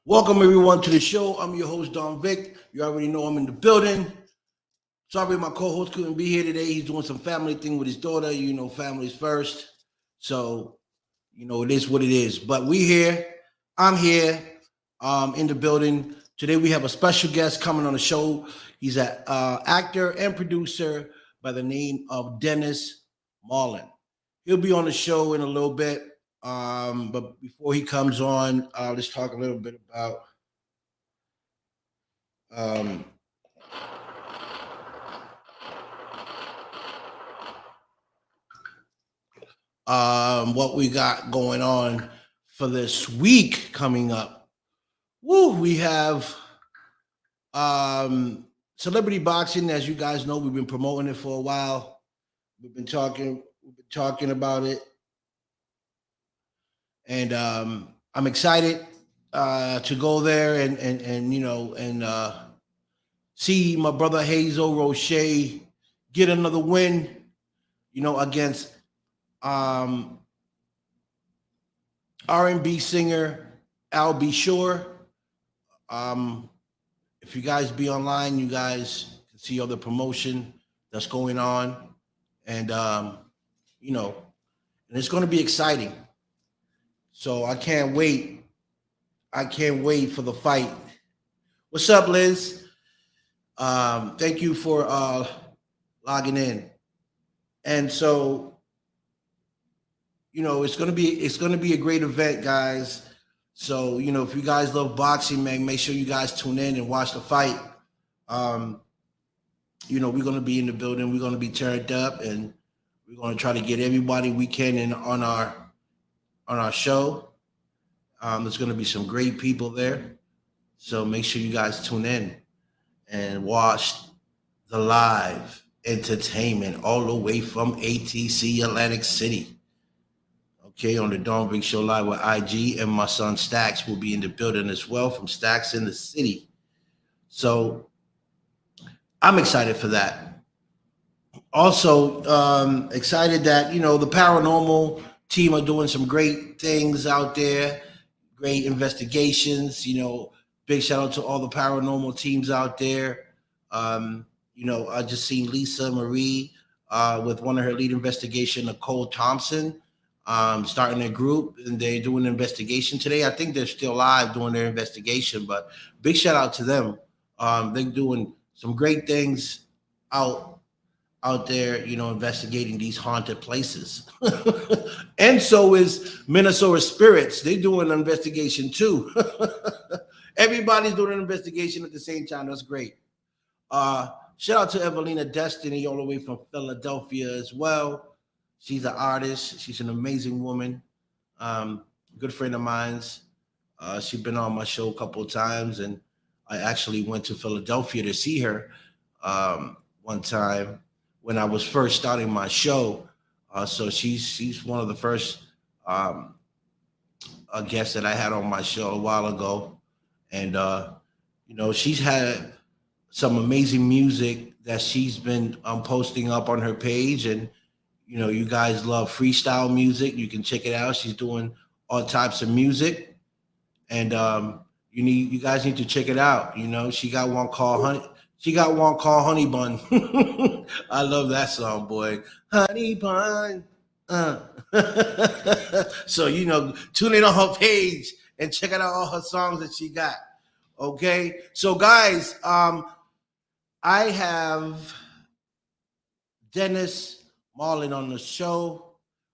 Welcome everyone to the show. I'm your host Don Vic. You already know I'm in the building. Sorry my co-host couldn't be here today. He's doing some family thing with his daughter. You know, family's first. So, it is what it is. But we here. I'm here in the building. Today we have a special guest coming on the show. He's an actor and producer by the name of Dennis Mallen. He'll be on the show in a little bit. But before he comes on, let's talk a little bit about um, what we got going on for this week coming up. Woo, we have celebrity boxing. As you guys know, we've been promoting it for a while. We've been talking about it. And I'm excited to go there and see my brother Hazel Roche get another win, against R&B singer Al B. Shore. If you guys be online, you guys can see all the promotion that's going on, and and it's going to be exciting. So I can't wait. I can't wait for the fight. What's up, Liz? Thank you for logging in. And so, it's gonna be a great event, guys. So, if you guys love boxing, man, make sure you guys tune in and watch the fight. We're gonna be in the building, we're gonna be turned up, and we're gonna try to get everybody we can in on our show. There's going to be some great people there. So make sure you guys tune in and watch the live entertainment all the way from ATC Atlantic City. Okay, on the Don Big Show Live with IG, and my son Stacks will be in the building as well from Stacks in the City. So I'm excited for that. Also, excited that, the paranormal team are doing some great things out there, great investigations. Big shout out to all the paranormal teams out there. I just seen Lisa Marie with one of her lead investigation, Nicole Thompson, starting a group, and they're doing an investigation today. I think they're still live doing their investigation, but big shout out to them. They're doing some great things out there, investigating these haunted places. And so is Minnesota Spirits. They're doing an investigation too. Everybody's doing an investigation at the same time. That's great. Shout out to Evelina Destiny all the way from Philadelphia as well. She's an artist. She's an amazing woman. Good friend of mine's. She's been on my show a couple of times, and I actually went to Philadelphia to see her one time when I was first starting my show. So she's one of the first guests that I had on my show a while ago. And, she's had some amazing music that she's been posting up on her page. And, you guys love freestyle music. You can check it out. She's doing all types of music. And you guys need to check it out. She got one called Honey Bun. I love that song, boy. Honey Bun. So, tune in on her page and check out all her songs that she got. Okay. So, guys, I have Dennis Mallen on the show.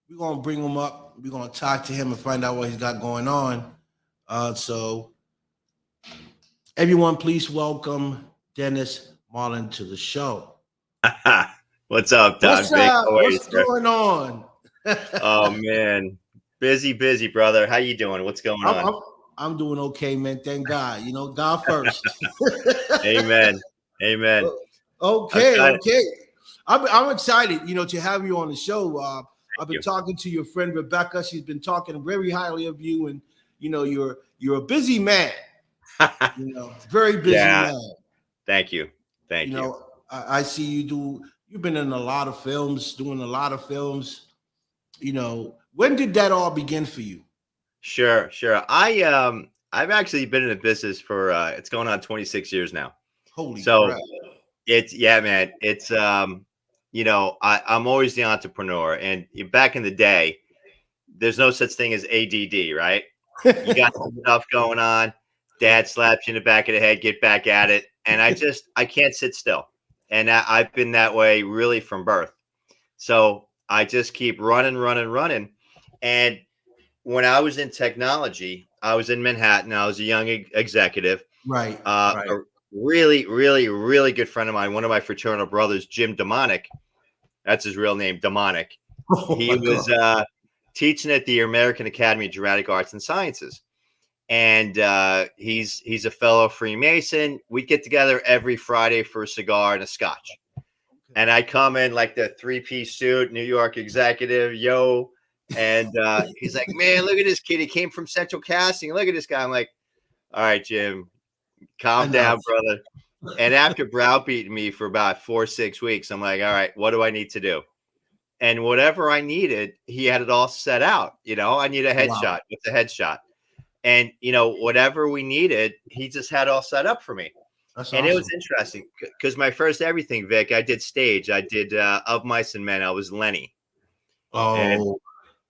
We're going to bring him up. We're going to talk to him and find out what he's got going on. So, everyone, please welcome Dennis Mallen to the show. What's up, Don? What's up? What's going on? Oh man, busy, brother. How you doing? What's going on? I'm doing okay, man. Thank God. God first. Amen. Okay. I'm excited, to have you on the show. I've been talking to your friend Rebecca. She's been talking very highly of you, and you're a busy man. Very busy man. Thank you. I see you've been in a lot of films, doing a lot of films. When did that all begin for you? Sure. I I've actually been in the business for it's going on 26 years now. Holy So crap. yeah, man. It's I'm always the entrepreneur, and back in the day, there's no such thing as ADD, right? You got some stuff going on. Dad slaps you in the back of the head, get back at it. And I can't sit still. And I've been that way really from birth. So I just keep running, running, running. And when I was in technology, I was in Manhattan. I was a young executive. Right. A really, really, really good friend of mine, one of my fraternal brothers, Jim Demonic. That's his real name, Demonic. Oh, He was teaching at the American Academy of Dramatic Arts and Sciences. And he's a fellow Freemason. We get together every Friday for a cigar and a scotch. And I come in like the 3-piece suit, New York executive, yo. And he's like, man, look at this kid. He came from Central Casting. Look at this guy. I'm like, all right, Jim, calm down, brother. And after browbeating me for about 4-6 weeks, I'm like, all right, what do I need to do? And whatever I needed, he had it all set out. I need a headshot. Wow. What's a headshot? And, whatever we needed, he just had all set up for me. That's and awesome. It was interesting because my first everything, Vic, I did stage. I did Of Mice and Men. I was Lenny. Oh. And,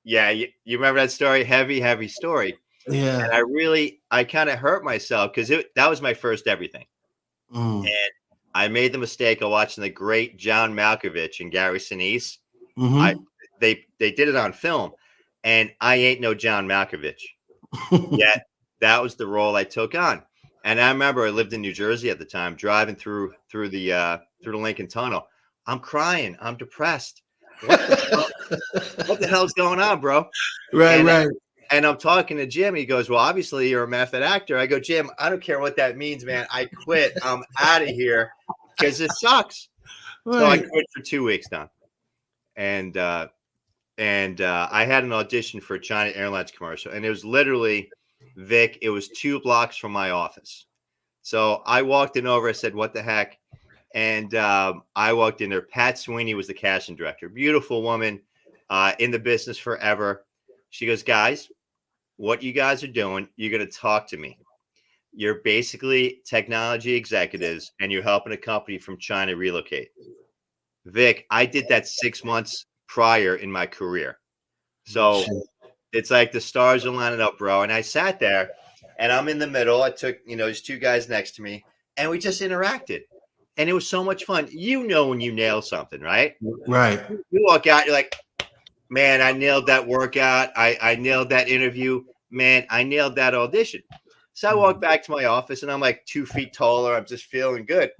yeah. You remember that story? Heavy, heavy story. Yeah. And I kind of hurt myself because that was my first everything. And I made the mistake of watching the great John Malkovich and Gary Sinise. They did it on film, and I ain't no John Malkovich. Yet that was the role I took on. And I remember I lived in New Jersey at the time, driving through the Lincoln Tunnel. I'm crying. I'm depressed. What the hell's going on, bro? Right. And I'm talking to Jim. He goes, well, obviously you're a method actor. I go, Jim, I don't care what that means, man. I quit. I'm out of here because this sucks. Right. So I quit for 2 weeks, Don. And I had an audition for a China Airlines commercial, and it was literally, Vic, it was 2 blocks from my office. So I walked in over, I said, what the heck? And I walked in there. Pat Sweeney was the casting director. Beautiful woman, in the business forever. She goes, guys, what you guys are doing, you're going to talk to me. You're basically technology executives, and you're helping a company from China relocate. Vic, I did that 6 months prior in my career. So it's like the stars are lining up, bro. And I sat there, and I'm in the middle. I took, there's 2 guys next to me, and we just interacted. And it was so much fun. When you nail something, right? Right. You walk out, you're like, man, I nailed that workout. I nailed that interview. Man, I nailed that audition. So I walk back to my office, and I'm like 2 feet taller. I'm just feeling good.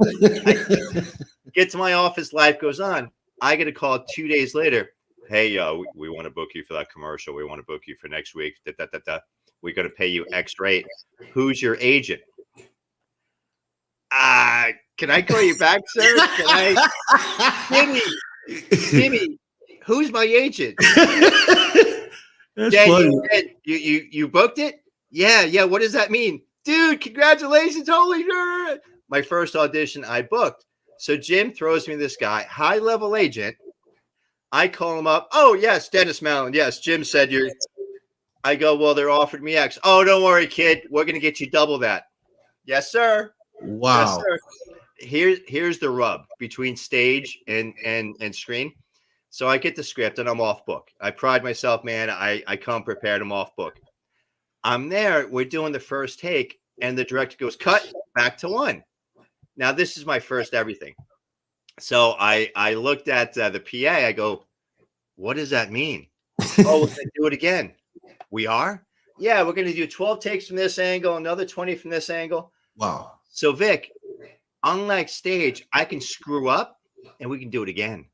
Get to my office, life goes on. I get a call 2 days later. Hey, we want to book you for that commercial. We want to book you for next week. We're going to pay you X rate. Who's your agent? Can I call you back, sir? Can I? Jimmy, who's my agent? That's funny. You booked it? Yeah. What does that mean? Dude, congratulations. Holy shit. My first audition I booked. So Jim throws me this guy, high-level agent. I call him up. Oh, yes, Dennis Mallen. Yes, Jim said you're. I go, well, they're offered me X. Oh, don't worry, kid. We're going to get you double that. Yes, sir. Wow. Yes, sir. Here's the rub between stage and screen. So I get the script, and I'm off book. I pride myself, man. I come prepared. I'm off book. I'm there. We're doing the first take, and the director goes, cut, back to 1. Now, this is my first everything. So I looked at the PA. I go, what does that mean? Oh, we're going to do it again. We are? Yeah, we're going to do 12 takes from this angle, another 20 from this angle. Wow. So, Vic, unlike stage, I can screw up, and we can do it again.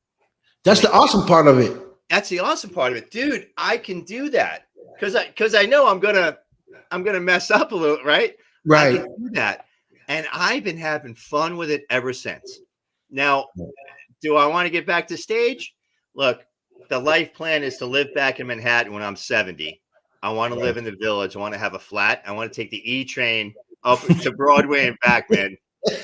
That's the awesome part of it. That's the awesome part of it. Dude, I can do that because I know I'm gonna mess up a little, right? Right. I can do that. And I've been having fun with it ever since. Now, do I want to get back to stage? Look, the life plan is to live back in Manhattan when I'm 70. I want to live in the Village. I want to have a flat. I want to take the E train up to Broadway and back, man.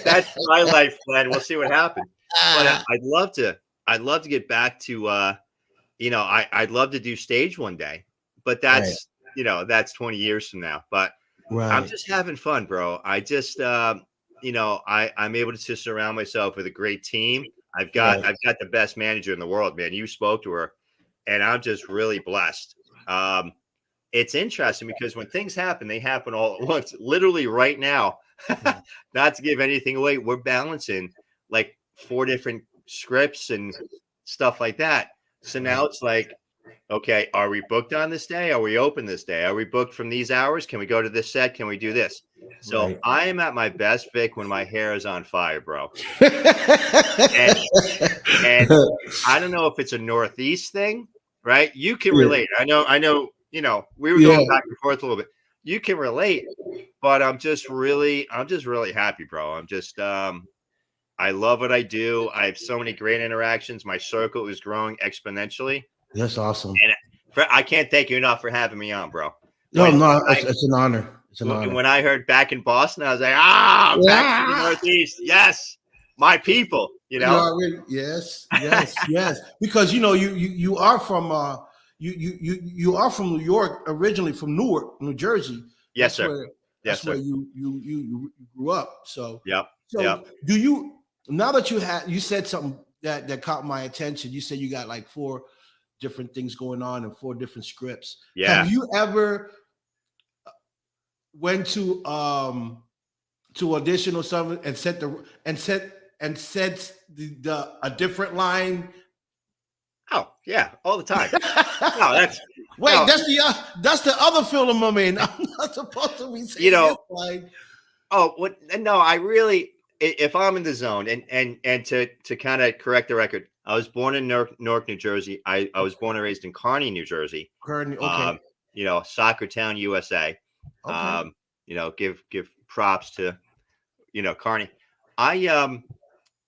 That's my life plan. We'll see what happens. But I'd love to get back to, I'd love to do stage one day. But that's, that's 20 years from now. But I'm Right. just having fun, bro. I just, I'm able to just surround myself with a great team. Right. I've got the best manager in the world, man. You spoke to her, and I'm just really blessed. Um, it's interesting because when things happen, they happen all at once. Literally right now, Right. not to give anything away, we're balancing like 4 different scripts and stuff like that. So now Right. it's like, okay, are we booked on this day? Are we open this day? Are we booked from these hours? Can we go to this set? Can we do this? So Right. I am at my best, Vic, when my hair is on fire, bro. And and I don't know if it's a Northeast thing, right? You can Yeah. relate. We were Yeah. going back and forth a little bit. You can relate, but I'm just really happy, bro. I love what I do. I have so many great interactions. My circle is growing exponentially. That's awesome. And I can't thank you enough for having me on, bro. No, When no, it's an honor. It's an honor. when I heard back in Boston, I was like, back to the Yeah. Northeast. Yes, my people. Yes, yes. Because you are from you are from New York, originally from Newark, New Jersey. Yes, That's sir. where Yes, sir. you grew up. So Yep. so Yep. do you now that you said something that caught my attention. You said you got like 4 different things going on and 4 different scripts. Yeah. Have you ever went to audition or something and said the a different line? Oh, yeah, all the time. No, that's Wait, no, that's the other film I'm in. I'm not supposed to be saying you know. this line. Oh, what? No, I really. If I'm in the zone, and to kind of correct the record, I was born in Newark, New Jersey. I was born and raised in Kearney, New Jersey. Kearney, okay, Soccer town, USA. okay, Give props to Kearney. I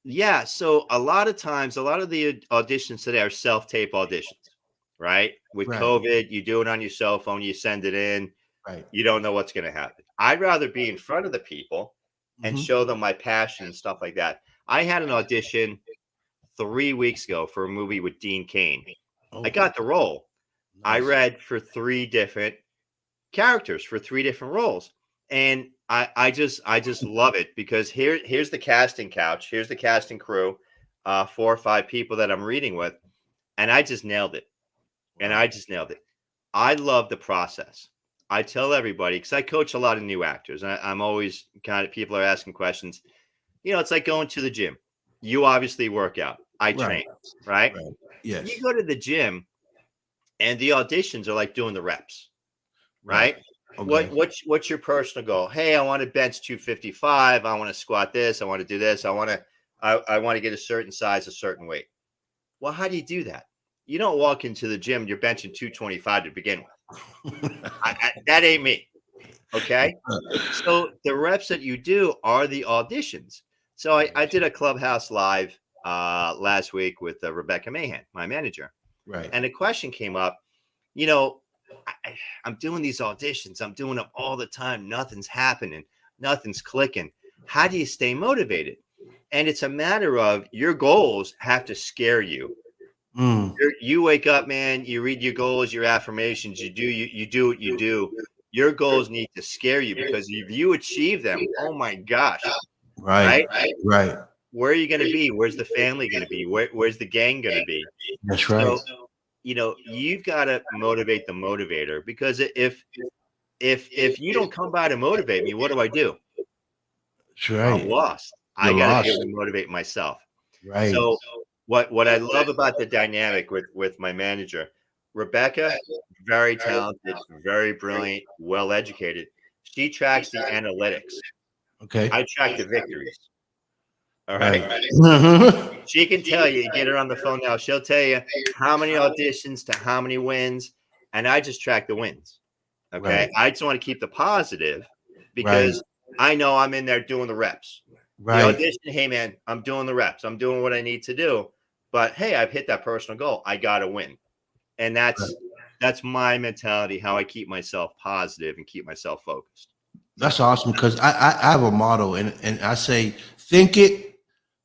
Yeah, so a lot of times, a lot of the auditions today are self-tape auditions, right? With right, COVID, you do it on your cell phone, you send it in, right. you don't know what's going to happen. I'd rather be in front of the people and Hmm. show them my passion and stuff like that. I had an audition 3 weeks ago for a movie with Dean Cain. I Oh, got the role. I nice. read for 3 different characters for 3 different roles. And I just love it because here's the casting couch, here's the casting crew, 4 or 5 people that I'm reading with, and I just nailed it. And Wow. I just nailed it. I love the process. I tell everybody because I coach a lot of new actors, and I'm always kind of people are asking questions. It's like going to the gym. You obviously work out. I Right, train, right? right. You Yes. go to the gym, and the auditions are like doing the reps, Right. right? Okay. What's your personal goal? Hey, I want to bench 255. I want to squat this. I want to do this. I want to get a certain size, a certain weight. Well, how do you do that? You don't walk into the gym. You're benching 225 to begin with. That ain't me. Okay. So the reps that you do are the auditions. So I did a Clubhouse Live last week with Rebecca Mahan, my manager, Right. and a question came up. You know, I'm doing these auditions. I'm doing them all the time. Nothing's happening. Nothing's clicking. How do you stay motivated? And it's a matter of your goals have to scare you. Mm. You wake up, man. You read your goals, your affirmations. You do what you do. Your goals need to scare you because if you achieve them, oh my gosh, Right. right? Right. Where are you going to be? Where's the family going to be? Where's the gang going to be? That's right. So you've got to motivate the motivator because if you don't come by to motivate me, what do? That's I'm right. lost. I You're got to be lost. able to motivate myself. Right. So what I love about the dynamic with my manager, Rebecca, very talented, very brilliant, well educated. She tracks the analytics. Okay. I track the victories. All Right. right. Mhm. She can tell you, get her on the phone now. She'll tell you how many auditions to how many wins, and I just track the wins. Okay. Right. I just want to keep the positive Right. because I know I'm in there doing the reps. The Right. audition, hey man, I'm doing the reps. I'm doing what I need to do. But hey, I've hit that personal goal. I gotta win. And that's my mentality, how I keep myself positive and keep myself focused. That's awesome because I have a motto and I say think it,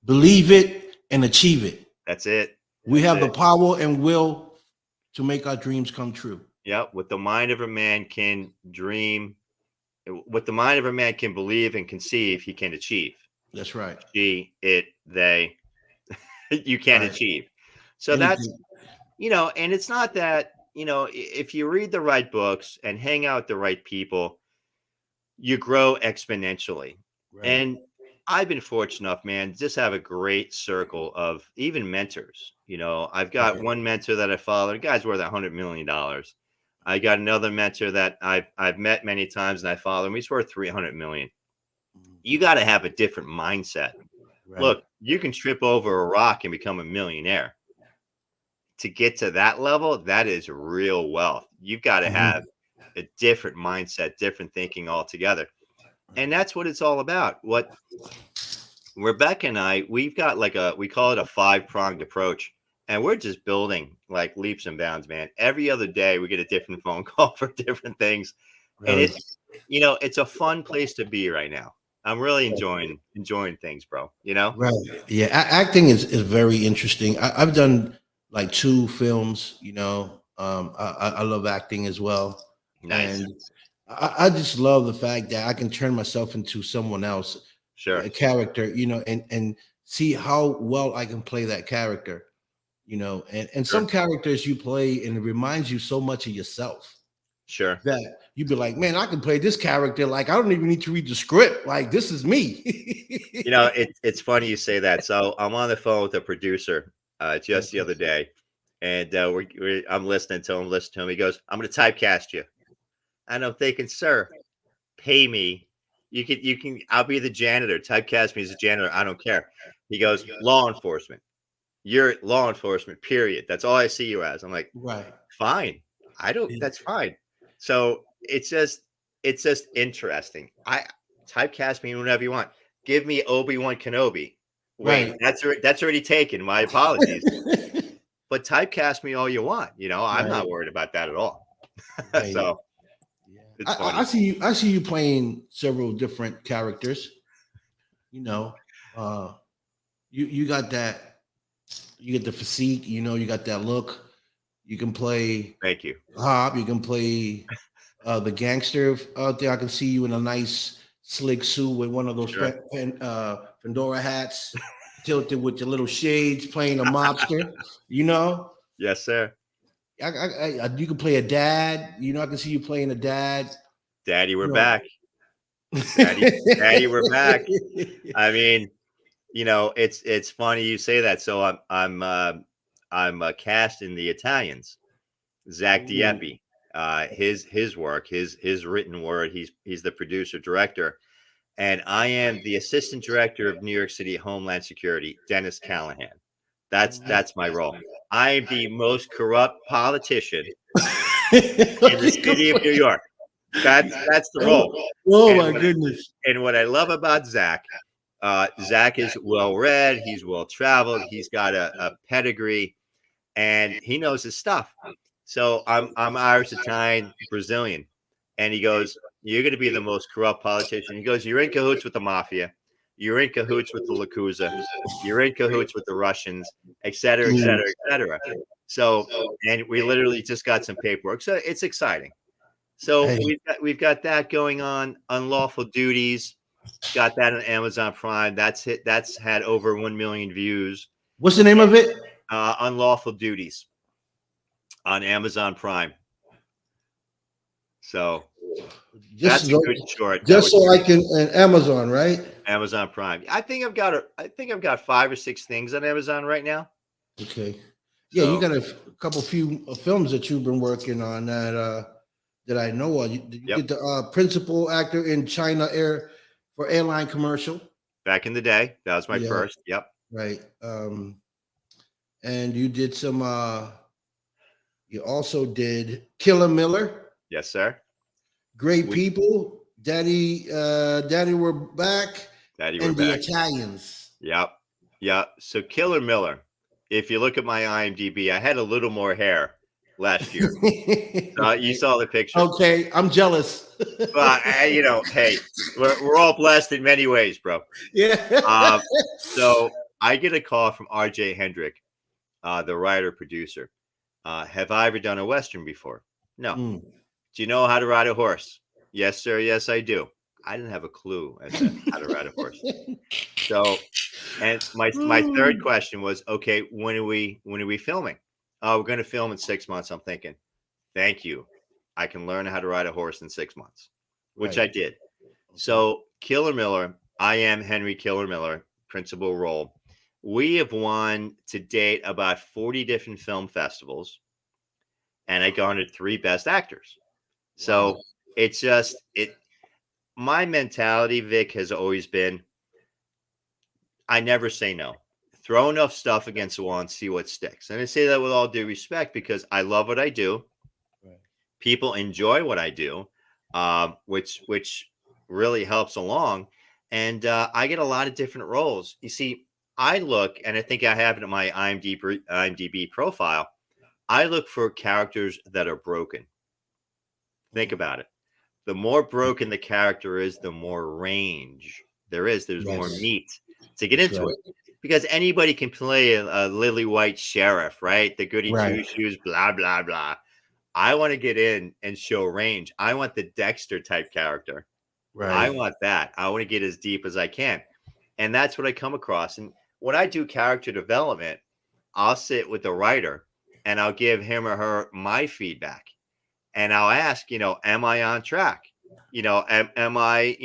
believe it, and achieve it. That's it. We That's have the it. power and will to make our dreams come true. Yep. With the mind of a man can dream what the mind of a man can believe and conceive, he can achieve. That's right. She, it, they, you can Right. achieve. So that's, Anything. and it's not that, if you read the right books and hang out with the right people, you grow exponentially. Right. And I've been fortunate enough, man, to just have a great circle of even mentors. I've got Right. one mentor that I follow. The guy's worth $100 million. I got another mentor that I've met many times and I follow him. He's worth 300 million. You got to have a different mindset. Right. Look, you can trip over a rock and become a millionaire. To get to that level, that is real wealth. You've got to have a different mindset, different thinking altogether. And that's what it's all about. What Rebecca and I, we've got we call it a 5-pronged approach. And we're just building like leaps and bounds, man. Every other day we get a different phone call for different things. And Really. it's a fun place to be right now. I'm really enjoying things, bro. Right. Yeah. Acting is very interesting. I've done like 2 films. I love acting as well, Nice. and I just love the fact that I can turn myself into someone else, Sure. a character. And see how well I can play that character. And Sure. some characters you play and it reminds you so much of yourself Sure. that you'd be like, man, I can play this character. Like, I don't even need to read the script. Like, this is me. It's funny you say that. So I'm on the phone with a producer just the other day, and I'm listening to him. He goes, "I'm going to typecast you," and I'm thinking, "Sir, pay me. You can. I'll be the janitor. Typecast me as a janitor. I don't care." He goes, "Law enforcement. You're law enforcement. Period. That's all I see you as." I'm like, Right. "Fine. I don't. That's fine." So it's just interesting. I typecast me whenever you want. Give me Obi-Wan Kenobi. Wait, Right. that's already taken. My apologies. But typecast me all you want. I'm Right. not worried about that at all. Right. So Yeah. it's I funny. see you. I see you playing several different characters. You know, uh, you got that. You get the physique. You got that look. You can play Thank you. Hop. You can play the gangster out there. I can see you in a nice slick suit with one of those Sure. fedora hats, tilted with your little shades, playing a mobster. You know, Yes, sir. you can play a dad. I can see you playing a dad. Daddy, we're You know. back. Daddy, we're back. I mean, it's funny you say that. So I'm cast in The Italians. Zach Ooh, Dieppe, his work, his written word. He's the producer director, and I am the assistant director of New York City Homeland Security, Dennis Callahan. That's my role. I am the most corrupt politician in the city of New York. That's the role. oh And my goodness. what I love about Zach, Zach is well read. He's well traveled. He's got a pedigree, and he knows his stuff. So I'm Irish, Italian, Brazilian, and he goes, "You're going to be the most corrupt politician." He goes, "You're in cahoots with the mafia. You're in cahoots with the Yakuza. You're in cahoots with the Russians, et cetera, et Mm. cetera, et cetera." So, and we literally just got some paperwork, so it's exciting. So Hey, we've got that going on. Unlawful Duties, got that on Amazon Prime. That's had over 1 million views. what's the name of it? Unlawful Duties on Amazon Prime. So Just that's a so, good short. That just would so I can Amazon, right? Amazon Prime. I think I've got 5 or 6 things on Amazon right now. Okay. Yeah, you So got a couple few films that you've been working on that I know of. You yep, did the principal actor in China Air for airline commercial. back in the day, that was my Yeah, first. Yep. right. And you did some. You also did Killer Miller. Yes, sir. Great We people. Daddy, we're back. Daddy, we're And the back. Italians. Yep. Yep. So Killer Miller. If you look at my IMDb, I had a little more hair last year. You saw the picture. Okay, I'm jealous. Well, hey, we're all blessed in many ways, bro. Yeah. So I get a call from RJ Hendrick, the writer producer. Have I ever done a Western before? No. Mm. Do you know how to ride a horse? Yes, sir. Yes, I do. I didn't have a clue as to how to ride a horse. So, and my third question was, okay, when are we filming? Oh, we're going to film in 6 months. I'm thinking, thank you. I can learn how to ride a horse in 6 months, which I Right. did. Okay. So, Killer Miller, I am Henry Killer Miller, principal role. We have won to date about 40 different film festivals, and I garnered 3 Best Actors. So Wow. it's just it. My mentality, Vic, has always been I never say no. Throw enough stuff against the wall and see what sticks. And I say that with all due respect because I love what I do. Right. People enjoy what I do, which really helps along. And I get a lot of different roles. You see, I look, and I think I have it in my IMDb profile. I look for characters that are broken. Think about it. The more broken the character is, the more range there is. There's more Yes. meat to get That's into right. it because anybody can play a lily white sheriff, right? The goody Right. two shoes, blah, blah, blah. I want to get in and show range. I want the Dexter type character. I Right. want that. I want to get as deep as I can. And that's what I come across. And when I do character development, I'll sit with the writer and I'll give him or her my feedback. And I'll ask, am I on track? Am I,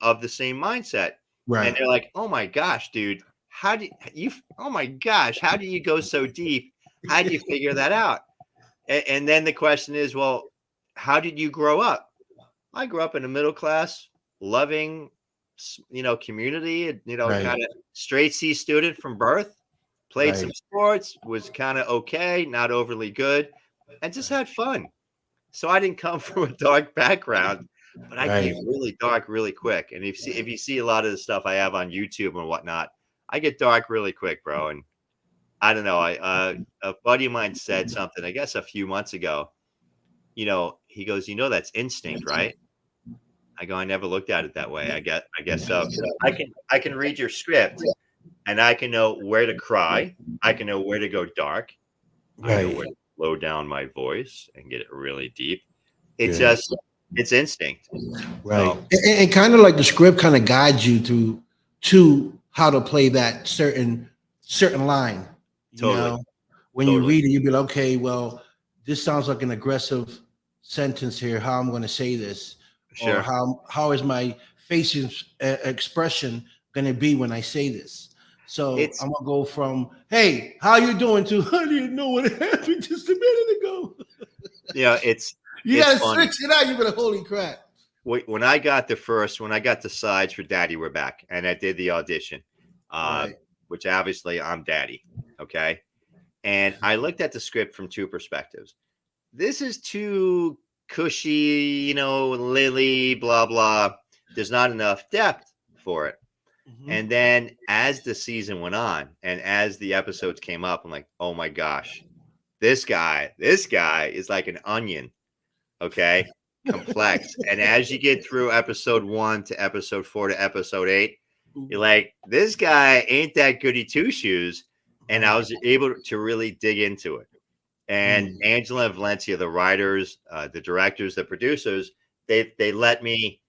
of the same mindset? And Right. they're like, oh my gosh, dude, oh my gosh, how do you go so deep? How do you figure that out? And then the question is, well, how did you grow up? I grew up in a middle class, loving, community, Right. kind of straight C student from birth, played some Right. sports, was kind of okay, not overly good, and just had fun. So I didn't come from a dark background, but I Right. get really dark really quick. And if you see a lot of the stuff I have on YouTube and whatnot, I get dark really quick, bro. And I don't know. A buddy of mine said something, I guess a few months ago. He goes, that's instinct, right? I go, I never looked at it that way. I guess so. I can read your script and I can know where to cry. I can know where to go dark. I know Right. where to slow down my voice and get it really deep. It's Yeah. just it's instinct. Right. So And kind of like the script kind of guides you to how to play that certain line. You totally, know, when you totally. read it, you'll be like, okay, well, this sounds like an aggressive sentence here. How I'm going to say this, or Sure. how is my facial expression going to be when I say this? So It's I'm gonna go from "Hey, how you doing?" to "I didn't know what happened just a minute ago." it's You it's gotta funny. switch it out. You be like, "Holy crap!" When I got the sides for Daddy We're Back and I did the audition, uh, Right. which obviously I'm Daddy, okay? And I looked at the script from two perspectives. This is too cushy, Lily, blah blah. There's not enough depth for it. Mhm. And then as the season went on and as the episodes came up, I'm like, oh my gosh, this guy is like an onion. Okay. Complex. And as you get through episode 1 to episode 4 to episode 8, you're like, this guy ain't that goody two shoes. And I Right. was able to really dig into it. And Mm. Angela and Valencia, the writers, the directors, the producers, they let me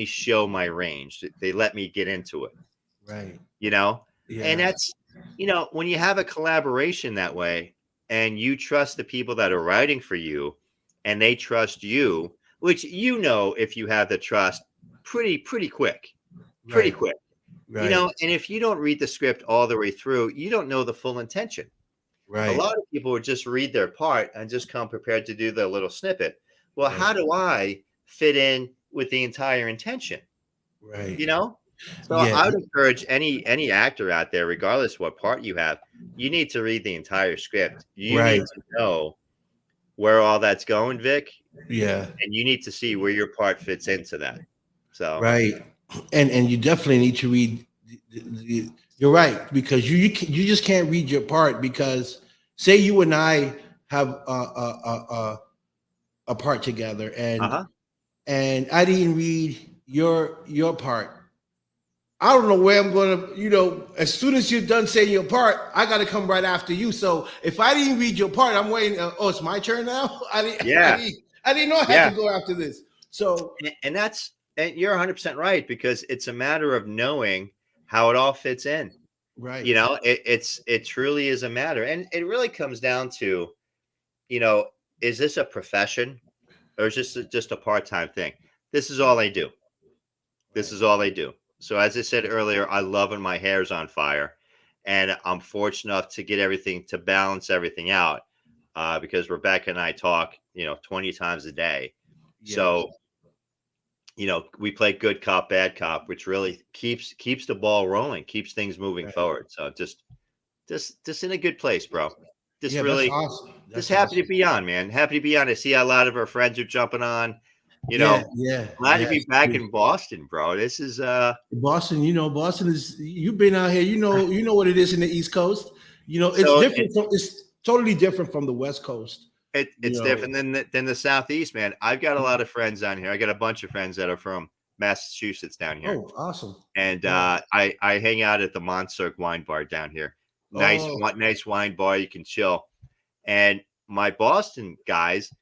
show my range. They let me get into it, Right. you know? And Yeah. that's, when you have a collaboration that way and you trust the people that are writing for you and they trust you, which if you have the trust pretty quick, pretty Right. quick, Right. and if you don't read the script all the way through, you don't know the full intention. A Right. lot of people would just read their part and just come prepared to do their little snippet. Well, how Right. do I fit in with the entire intention? Right. You know? So Yeah. I would encourage any actor out there, regardless what part you have, you need to read the entire script. You Right. need to know where all that's going, Vic, Yeah. and you need to see where your part fits into that. So Right. And you definitely need to read. You're right because you just can't read your part because say you and I have a part together uh-huh. and I didn't read your part. I don't know where I'm gonna, as soon as you're done saying your part, I gotta come right after you. So if I didn't read your part, I'm waiting. Oh, it's my turn now. I Yeah. didn't know I had Yeah. to go after this. So, And you're 100% right, because it's a matter of knowing how it all fits in. right. It truly is a matter, and it really comes down to, is this a profession, or is this just a part-time thing? This is all they do. This is all they do. So as I said earlier, I love when my hair's on fire, and I'm fortunate enough to get everything to balance everything out, because Rebecca and I talk, 20 times a day. Yeah. So, we play good cop, bad cop, which really keeps the ball rolling, keeps things moving Right. forward. So just in a good place, bro. Just Yeah, that's really, awesome. just That's happy to awesome. be on, man. Happy to be on. I see a lot of our friends are jumping on. Yeah, yeah, Glad to yeah. be back in Boston, bro. This is Boston, Boston is you've been out here, you know what it is in the East Coast. It's so different. It's totally different from the West Coast. You it's know. different than the Southeast, man. I've got a lot of friends down here. I got a bunch of friends that are from Massachusetts down here. Oh, awesome. And Yeah. I hang out at the Montauk Wine Bar down here. Oh, Nice wine bar. You can chill. And my Boston guys,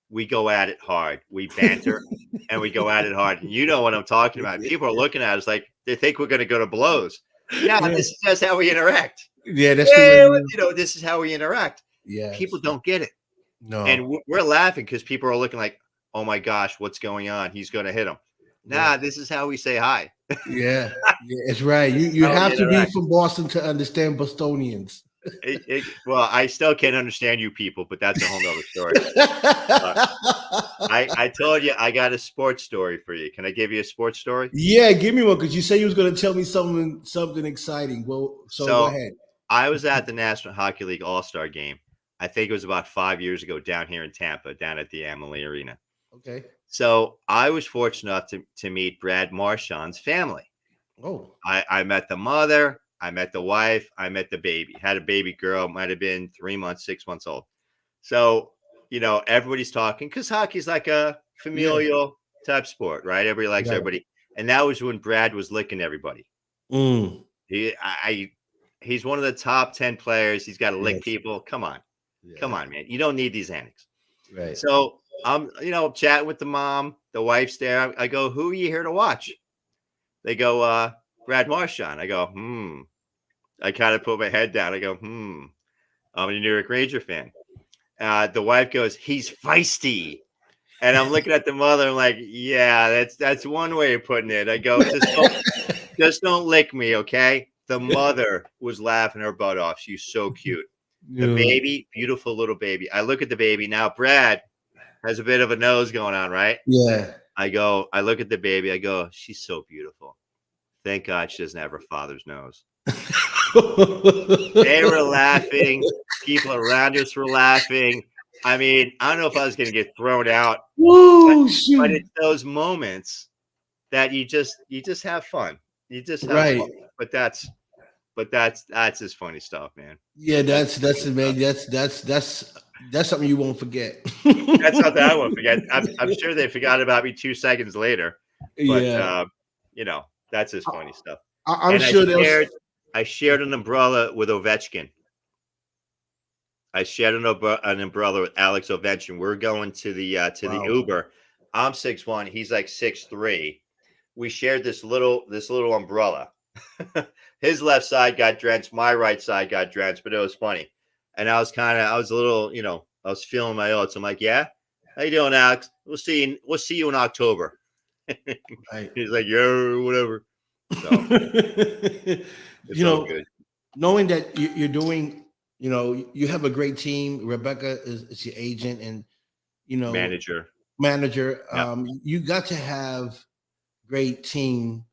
we go at it hard. We banter and we go at it hard. And you know what I'm talking about. People are looking at us like they think we're going to go to blows. No, yeah, this is just how we interact. yeah. That's the way. Yeah, this is how we interact. People Yes. don't get it. And No. we're laughing because people are looking like, oh my gosh, what's going on? He's going to hit him. Yeah. Nah, this is how we say hi. Yeah. Yeah. It's right. This is You how we have to be interact. from Boston to understand Bostonians. Well, I still can't understand you people, but that's a whole nother story. I told you I got a sports story for you. Can I give you a sports story? Yeah, give me one because you say you was going to tell me something exciting. Well, so go So ahead. I was at the National Hockey League All-Star game. I think it was about 5 years ago down here in Tampa, down at the Amalie Arena. Okay. So I was fortunate enough to meet Brad Marchand's family. Oh. I met the mother, I met the wife, I met the baby. Had a baby girl, might have been 3 months, 6 months old. So, everybody's talking because hockey's like a Yeah. familial type sport, right? Everybody likes Right. everybody. And that was when Brad was licking everybody. Mm. He's one of the top 10 players. He's got to lick Yes. people. Come on, Yeah. man. You don't need these antics. Right. So I'm, chatting with the mom, the wife's there. I go, who are you here to watch? They go, Brad Marchand. I go, I kind of put my head down. I go, I'm a New York Ranger fan. The wife goes, he's feisty. And I'm looking at the mother. I'm like, yeah, that's one way of putting it. I go, just don't lick me, okay? The mother was laughing her butt off. She's so cute. The baby, beautiful little baby. I look at the baby. Now, Brad has a bit of a nose going on, right? Yeah. I look at the baby. I go, she's so beautiful. Thank God she doesn't have her father's nose. They were laughing. People around us were laughing. I mean, I don't know if I was going to get thrown out. Woo, but it's those moments that you just have fun. You just have right. fun. But that's just funny stuff, man. Yeah, that's man. That's something you won't forget. That's something I won't forget. I'm sure they forgot about me 2 seconds later. But Yeah. that's just funny stuff. I'm and sure I shared an umbrella with Ovechkin. I shared an umbrella with Alex Ovechkin. We're going to the the Uber. I'm 6'1", he's like 6'3". We shared this little umbrella. His left side got drenched, my right side got drenched, but it was funny. And I was a little, I was feeling my oats. I'm like, yeah, how you doing, Alex? We'll see you in October. Right. He's like, yeah, whatever. So it's all good. Knowing that you're doing, you have a great team. Rebecca is your agent and Manager. Yep. You got to have great team,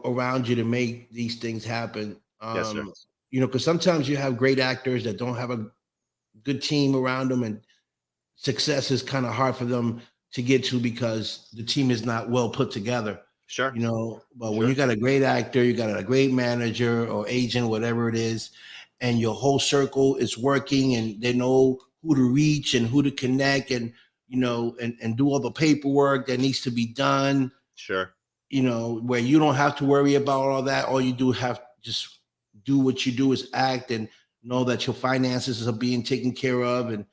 around you to make these things happen. Yes, sir. Because sometimes you have great actors that don't have a good team around them, and success is kind of hard for them to get to because the team is not well put together. Sure. But when you got a great actor, you got a great manager or agent, whatever it is, and your whole circle is working and they know who to reach and who to connect and, and do all the paperwork that needs to be done. Sure. Where you don't have to worry about all that. All you do just do what you do is act and know that your finances are being taken care of. And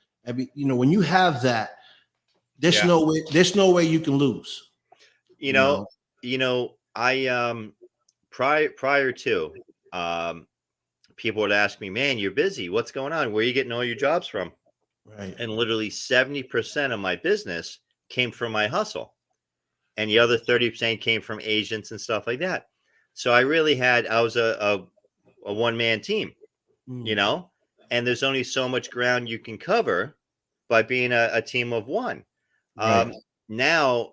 when you have that, There's no way. There's no way you can lose. You know, I prior to people would ask me, man, you're busy. What's going on? Where are you getting all your jobs from? Right. And literally 70% of my business came from my hustle. And the other 30% came from agents and stuff like that. So I was a one-man team, and there's only so much ground you can cover by being a team of one. Right. Now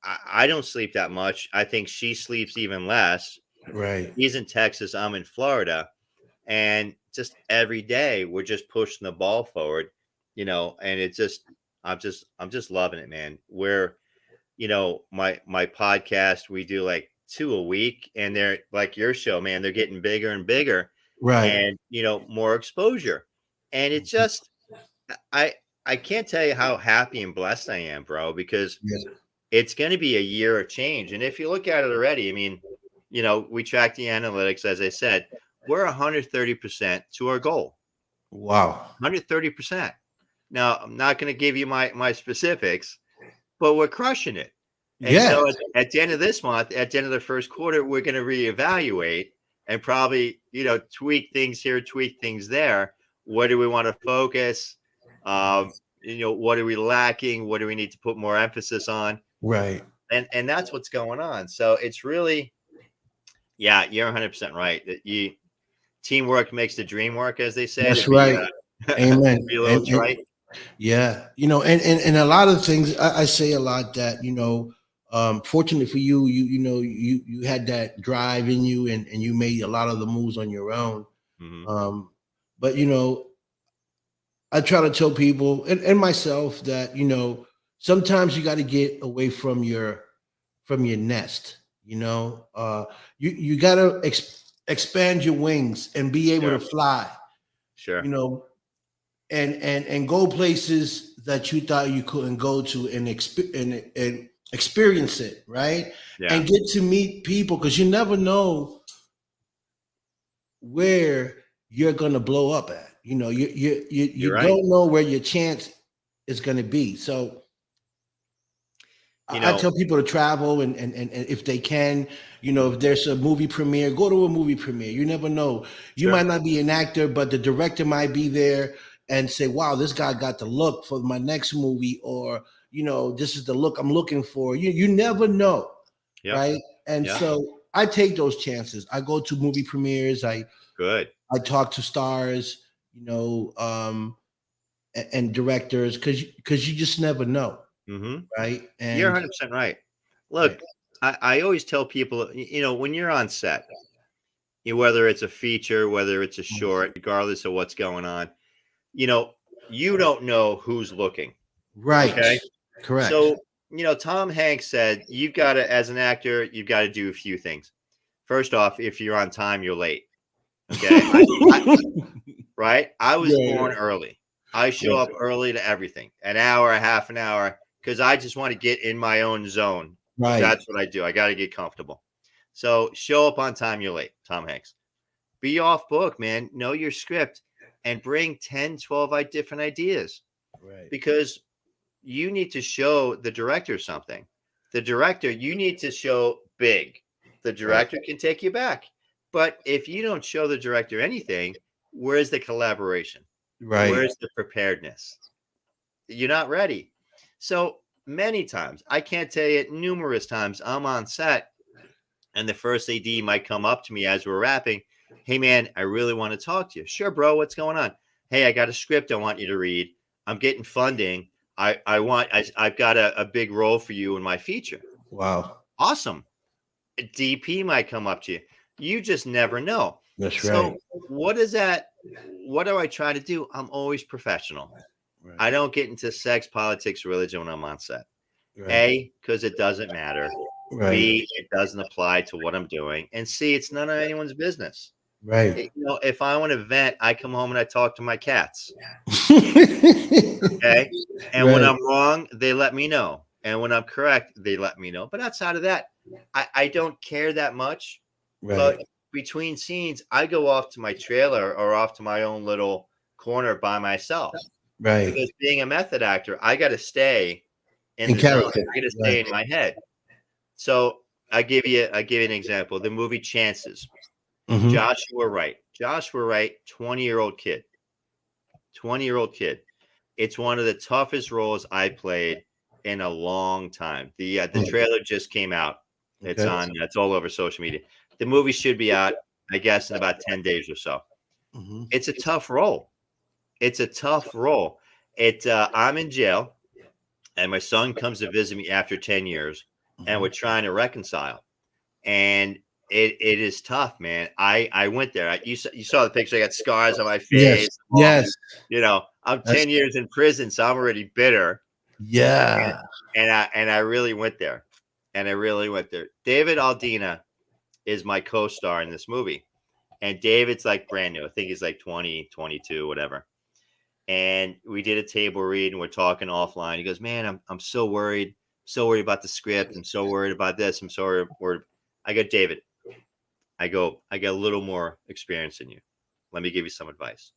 I don't sleep that much. I think she sleeps even less. Right. He's in Texas. I'm in Florida. And just every day we're just pushing the ball forward, and I'm just loving it, man. We're, my podcast, we do like 2 a week, and they're like your show, man, they're getting bigger and bigger, Right. and, more exposure. And it's just, I can't tell you how happy and blessed I am, bro, because it's going to be a year of change. And if you look at it already, I mean, we track the analytics, as I said, we're 130% to our goal. Wow. 130%. Now, I'm not going to give you my specifics, but we're crushing it. And so at the end of this month, at the end of the first quarter, we're going to reevaluate and probably, tweak things here, tweak things there. What do we want to focus? What are we lacking? What do we need to put more emphasis on? Right. And that's what's going on. So it's really, yeah, you're 100% right. That teamwork makes the dream work, as they say. That's right. Amen. Be a little trite. Yeah. And a lot of things I say a lot that, fortunately for you, you had that drive in you and you made a lot of the moves on your own. Mm-hmm. But, I try to tell people and myself that, sometimes you got to get away from your nest, you got to expand your wings and be able to fly. Sure. And go places that you thought you couldn't go to and experience it, right? Yeah. And get to meet people, because you never know where you're gonna blow up at. You right. don't know where your chance is gonna be. So I tell people to travel and if they can, if there's a movie premiere, go to a movie premiere. You never know. You might not be an actor, but the director might be there and say, wow, this guy got the look for my next movie, or, this is the look I'm looking for. You never know. Yep. Right. And so I take those chances. I go to movie premieres. I talk to stars, and directors, because you just never know. Mm-hmm. Right. And you're 100% right. Look, I always tell people, when you're on set, whether it's a feature, whether it's a short, regardless of what's going on, you don't know who's looking. Right. Okay. Correct. So, Tom Hanks said, you've got to, as an actor, you've got to do a few things. First off, if you're on time, you're late. Okay. Right. I was born early. I show up early to everything, an hour, a half an hour, because I just want to get in my own zone. Right. That's what I do. I got to get comfortable. So show up on time, you're late, Tom Hanks. Be off book, man. Know your script and bring 10, 12 different ideas. Right. Because you need to show the director something. The director, you need to show big. The director can take you back. But if you don't show the director anything, where's the collaboration? Right. Where's the preparedness? You're not ready. So many times, I can't tell you, numerous times, I'm on set and the first AD might come up to me as we're wrapping. Hey, man, I really want to talk to you. Sure, bro. What's going on? Hey, I got a script I want you to read. I'm getting funding. I've got a big role for you in my feature. Wow. Awesome. A DP might come up to you. You just never know. That's right. What do I try to do? I'm always professional. Right. I don't get into sex, politics, religion when I'm on set. Right. A, because it doesn't matter. Right. B, it doesn't apply to what I'm doing. And C, it's none of anyone's business. Right. If I want to vent, I come home and I talk to my cats. Okay. And when I'm wrong, they let me know. And when I'm correct, they let me know. But outside of that, I don't care that much. Right. But between scenes, I go off to my trailer or off to my own little corner by myself. Right. Because being a method actor, I got to stay in the zone. character. I got to stay in my head. So I give you an example. The movie Chances. Mm-hmm. Joshua Wright. 20-year-old kid. 20-year-old kid. It's one of the toughest roles I played in a long time. The trailer just came out. It's it's all over social media. The movie should be out, I guess, in about 10 days or so. Mm-hmm. It's a tough role. It's a tough role. I'm in jail, and my son comes to visit me after 10 years, and we're trying to reconcile. And it is tough, man. I went there. You saw the picture. I got scars on my face. Yes. I'm 10 years in prison, so I'm already bitter. Yeah. And I really went there. David Aldina is my co-star in this movie. And David's like brand new. I think he's like 20, 22, whatever. And we did a table read and we're talking offline. He goes, man, I'm so worried about the script. I'm so worried about this. I'm so worried. I go, David, I got a little more experience than you. Let me give you some advice.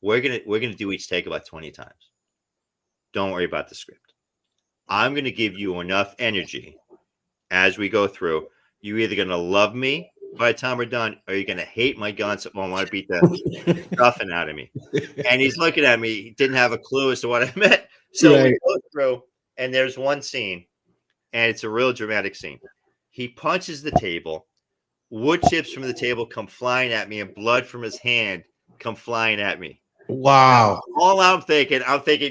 We're gonna do each take about 20 times. Don't worry about the script. I'm gonna give you enough energy as we go through. You're either gonna love me by the time we're done, or you're gonna hate my guns and want to beat the stuffing out of me. And he's looking at me. He didn't have a clue as to what I meant. So we go through, and there's one scene, and it's a real dramatic scene. He punches the table. Wood chips from the table come flying at me, and blood from his hand come flying at me. Wow. All I'm thinking,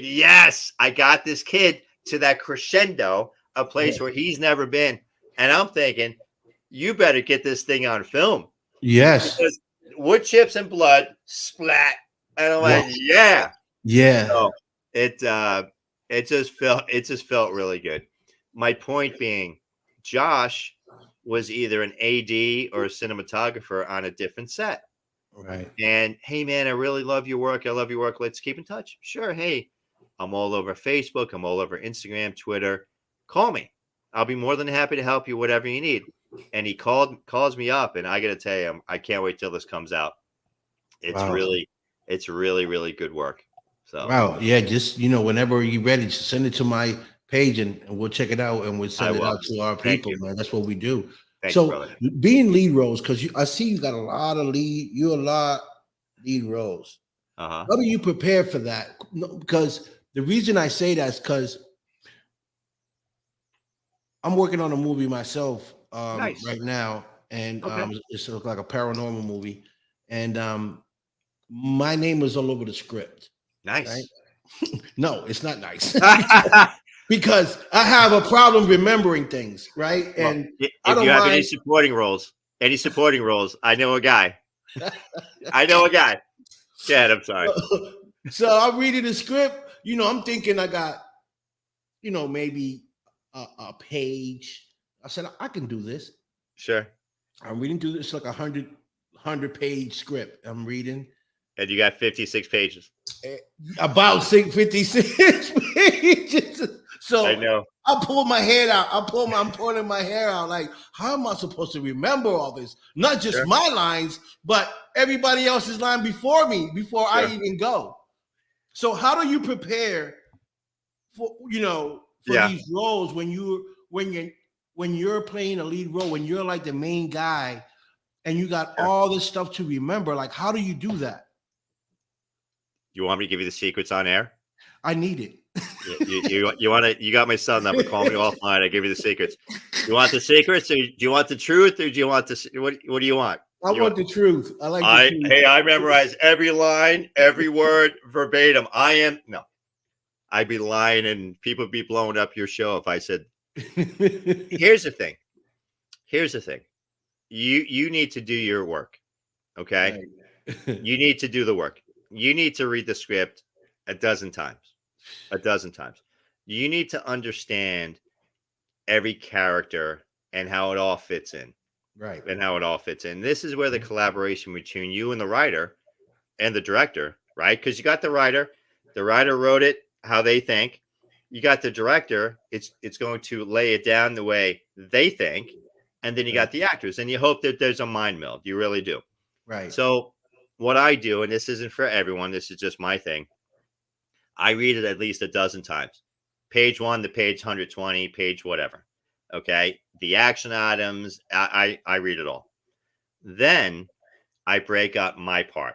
yes, I got this kid to that crescendo, a place where he's never been. And I'm thinking, you better get this thing on film. Yes. Because wood chips and blood splat. And I'm like, yeah. Yeah. So it just felt really good. My point being, Josh was either an AD or a cinematographer on a different set. Right. And hey, man, I really love your work. I love your work. Let's keep in touch. Sure. Hey, I'm all over Facebook. I'm all over Instagram, Twitter. Call me. I'll be more than happy to help you, whatever you need. And he calls me up, and I got to tell you, I can't wait till this comes out. It's really, really good work. So wow. Yeah. Just, whenever you're ready, just send it to my page and we'll check it out and we'll send it out to our people, man. That's what we do. Thanks, so brother. Being lead roles, because I see you got a lot of lead roles. How do you prepare for that? Because the reason I say that is because I'm working on a movie myself right now, and it's like a paranormal movie, and my name is all over the script. Nice. Right? No, it's not nice. Because I have a problem remembering things, right? Well, and if you have any supporting roles, I know a guy. Go ahead, I'm sorry. So I'm reading the script. I'm thinking I got, maybe a page. I said, I can do this. Sure. I'm reading through this like 100-page script. I'm reading. And you got 56 pages. About 56 pages. So I know. I pull my hair out. I'm pulling my hair out. Like, how am I supposed to remember all this? Not just my lines, but everybody else's line before me, before I even go. So how do you prepare for these roles when you're playing a lead role, when you're like the main guy and you got all this stuff to remember? Like, how do you do that? You want me to give you the secrets on air? I need it. You got my cell number. Call me offline. I give you the secrets. You want the secrets, or do you want the truth, or do you want what do you want? I want the truth. I like the truth. Hey, I memorize every line, every word verbatim. I'd be lying and people would be blowing up your show if I said. Here's the thing. You need to do your work. Okay. Right. You need to do the work. You need to read the script a dozen times. You need to understand every character and how it all fits in. Right. This is where the collaboration between you and the writer and the director, right? Because you got the writer wrote it how they think. You got the director, it's going to lay it down the way they think. And then you got the actors, and you hope that there's a mind meld. You really do. Right. So what I do, and this isn't for everyone, this is just my thing. I read it at least a dozen times page 1 to page 120, page whatever. Okay. The action items, I read it all. Then I break out my part.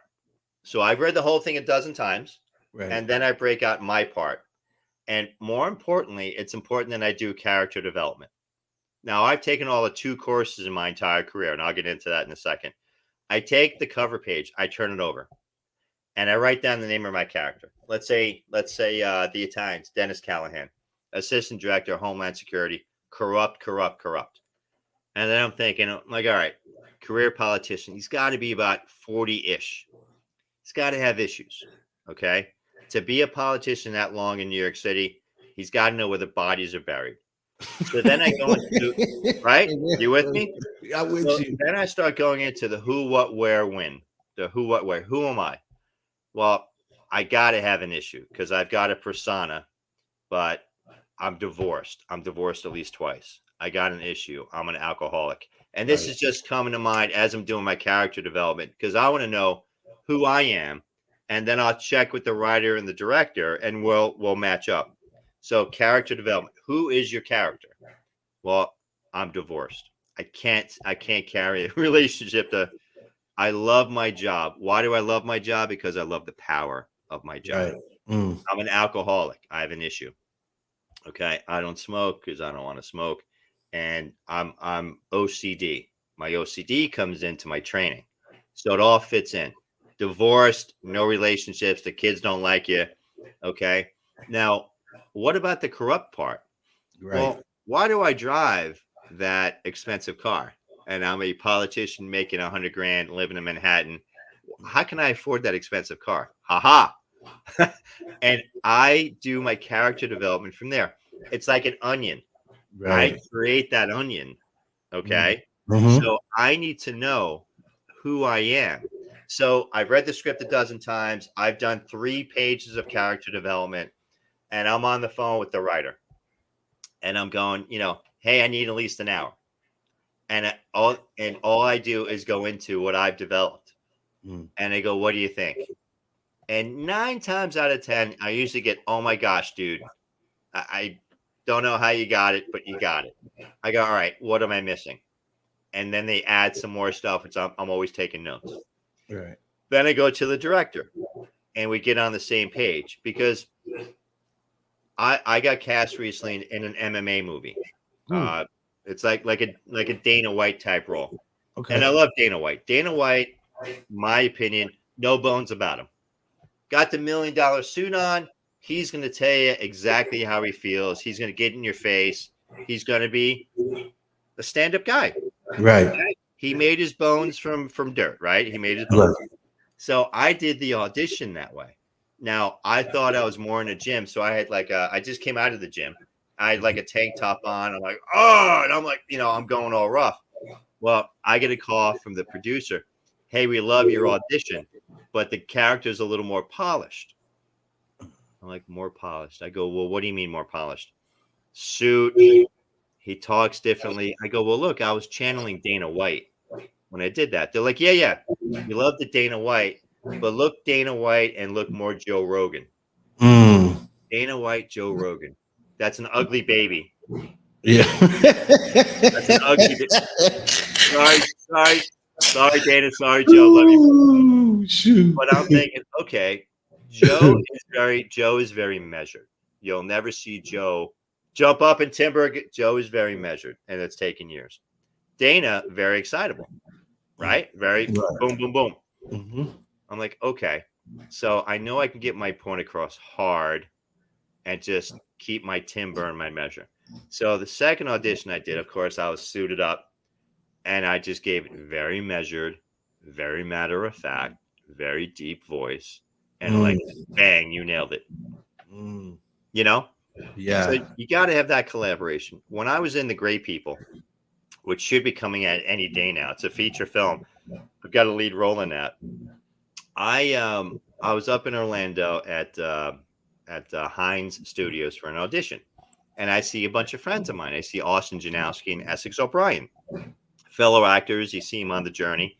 So I've read the whole thing a dozen times, and then I break out my part. And more importantly, it's important that I do character development. Now, I've taken all the 2 courses in my entire career, and I'll get into that in a second. I take the cover page, I turn it over, and I write down the name of my character. Let's say the Italians, Dennis Callahan, Assistant Director, Homeland Security, corrupt. And then I'm thinking, like, all right, career politician. He's got to be about 40-ish. He's got to have issues, okay? To be a politician that long in New York City, he's got to know where the bodies are buried. So then I go into, right? You with me? I'm with So you. then I start going into the who, what, where, when. The who, what, where. Who am I? Well, I got to have an issue because I've got a persona, but I'm divorced. I'm divorced at least twice. I got an issue. I'm an alcoholic. And this is just coming to mind as I'm doing my character development because I want to know who I am. And then I'll check with the writer and the director and we'll match up. So character development. Who is your character? Well, I'm divorced. I can't carry a relationship I love my job. Why do I love my job? Because I love the power of my job. I'm an alcoholic. I have an issue. Okay. I don't smoke because I don't want to smoke. And I'm OCD. My OCD comes into my training. So it all fits in. Divorced, no relationships. The kids don't like you. Okay. Now, what about the corrupt part? Well, why do I drive that expensive car? And I'm a politician making $100,000 living in Manhattan. How can I afford that expensive car? Ha ha. And I do my character development from there. It's like an onion. I create that onion. Okay. So I need to know who I am. So I've read the script a dozen times. I've done 3 pages of character development, and I'm on the phone with the writer. And I'm going, hey, I need at least an hour. And all I do is go into what I've developed. And I go, what do you think? And 9 times out of 10, I usually get, oh my gosh, dude, I don't know how you got it, but you got it. I go, all right, what am I missing? And then they add some more stuff, which I'm always taking notes. Then I go to the director and we get on the same page because I got cast recently in an MMA movie. It's like a Dana White type role. And I love Dana White. Dana White, my opinion, no bones about him. Got the $1 million suit on. He's going to tell you exactly how he feels. He's going to get in your face. He's going to be a stand-up guy. He made his bones from dirt, right? He made his bones. So I did the audition that way. Now, I thought I was more in a gym. So I had I just came out of the gym. I had like a tank top on. I'm like, oh, and I'm like, I'm going all rough. Well, I get a call from the producer. Hey, we love your audition, but the character's a little more polished. I'm like, more polished. I go, well, what do you mean more polished? Suit. He talks differently. I go, well, look, I was channeling Dana White when I did that. They're like, yeah. We love the Dana White, but look Dana White and look more Joe Rogan. Dana White, Joe Rogan. That's an ugly baby. That's an ugly baby. Sorry, Dana. Sorry, Joe. Love you. But I'm thinking, okay, Joe is very measured. You'll never see Joe jump up and timber. Joe is very measured, and it's taken years. Dana, very excitable, right? Very boom, boom, boom. I'm like, okay, so I know I can get my point across hard and just keep my timber and my measure. So the second audition I did, of course, I was suited up, and I just gave it very measured, very matter of fact, very deep voice, and like, bang, you nailed it. So you got to have that collaboration. When I was in The Great People, which should be coming out any day now, it's a feature film. I've got a lead role in that. I was up in Orlando at Heinz Studios for an audition, and I see a bunch of friends of mine. I see Austin Janowski and Essex O'Brien, fellow actors. You see them on the journey,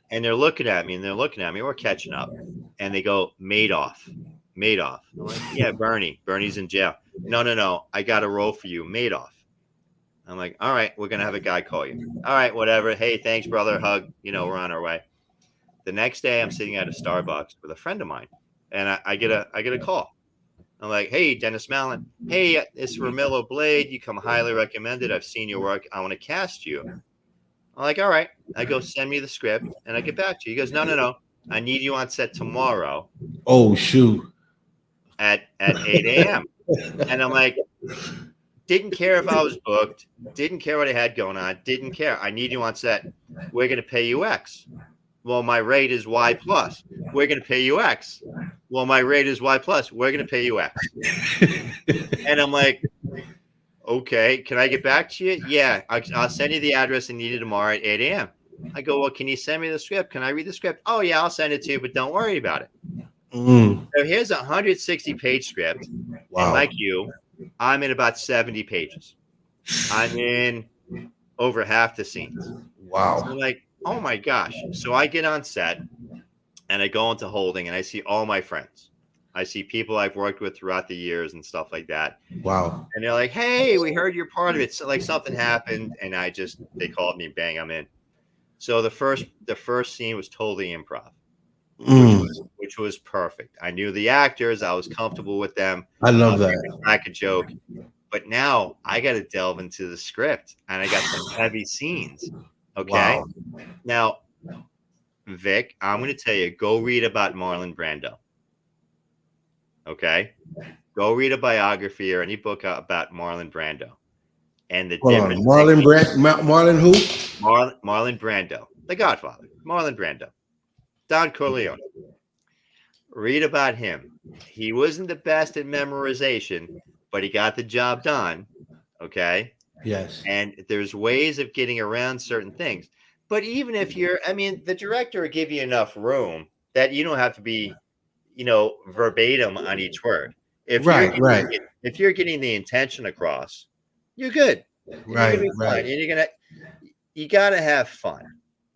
and they're looking at me. We're catching up, and they go, Madoff. I'm like, yeah, Bernie's in jail. No. I got a role for you, Madoff. I'm like, all right, we're going to have a guy call you. All right, whatever. Hey, thanks, brother. Hug. We're on our way. The next day, I'm sitting at a Starbucks with a friend of mine, and I get a call. I'm like, hey, Dennis Mallen. Hey, it's Ramillo Blade. You come highly recommended. I've seen your work. I want to cast you. I'm like, all right. I go, send me the script, and I get back to you. He goes, no. I need you on set tomorrow. Oh, shoot. At 8 a.m. And I'm like, didn't care if I was booked. Didn't care what I had going on. Didn't care. I need you on set. We're going to pay you X. Well, my rate is Y plus. We're going to pay you X. Well, my rate is Y plus. We're going to pay you X. And I'm like, okay, can I get back to you? Yeah, I'll send you the address and need it tomorrow at 8 a.m. I go, well, can you send me the script? Can I read the script? Oh, yeah, I'll send it to you, but don't worry about it. So here's a 160-page script. Wow. And like you, I'm in about 70 pages. I'm in over half the scenes. Wow. So I'm like, oh my gosh. So I get on set and I go into holding and I see all my friends. I see people I've worked with throughout the years and stuff like that. Wow. And they're like, hey, we heard you're part of it. So like something happened and they called me, bang, I'm in. So the first scene was totally improv, which was perfect. I knew the actors. I was comfortable with them. I love that. Crack a joke. But now I got to delve into the script and I got some heavy scenes. Okay. Wow. Now, Vic, I'm going to tell you, go read about Marlon Brando. Okay. Go read a biography or any book about Marlon Brando. And the difference. Marlon who? Marlon Brando, the Godfather. Marlon Brando. Don Corleone. Read about him. He wasn't the best at memorization, but he got the job done. Okay. Yes. And there's ways of getting around certain things. But even if the director will give you enough room that you don't have to be, verbatim on each word. If you're getting the intention across, you're good. Right. And you got to have fun.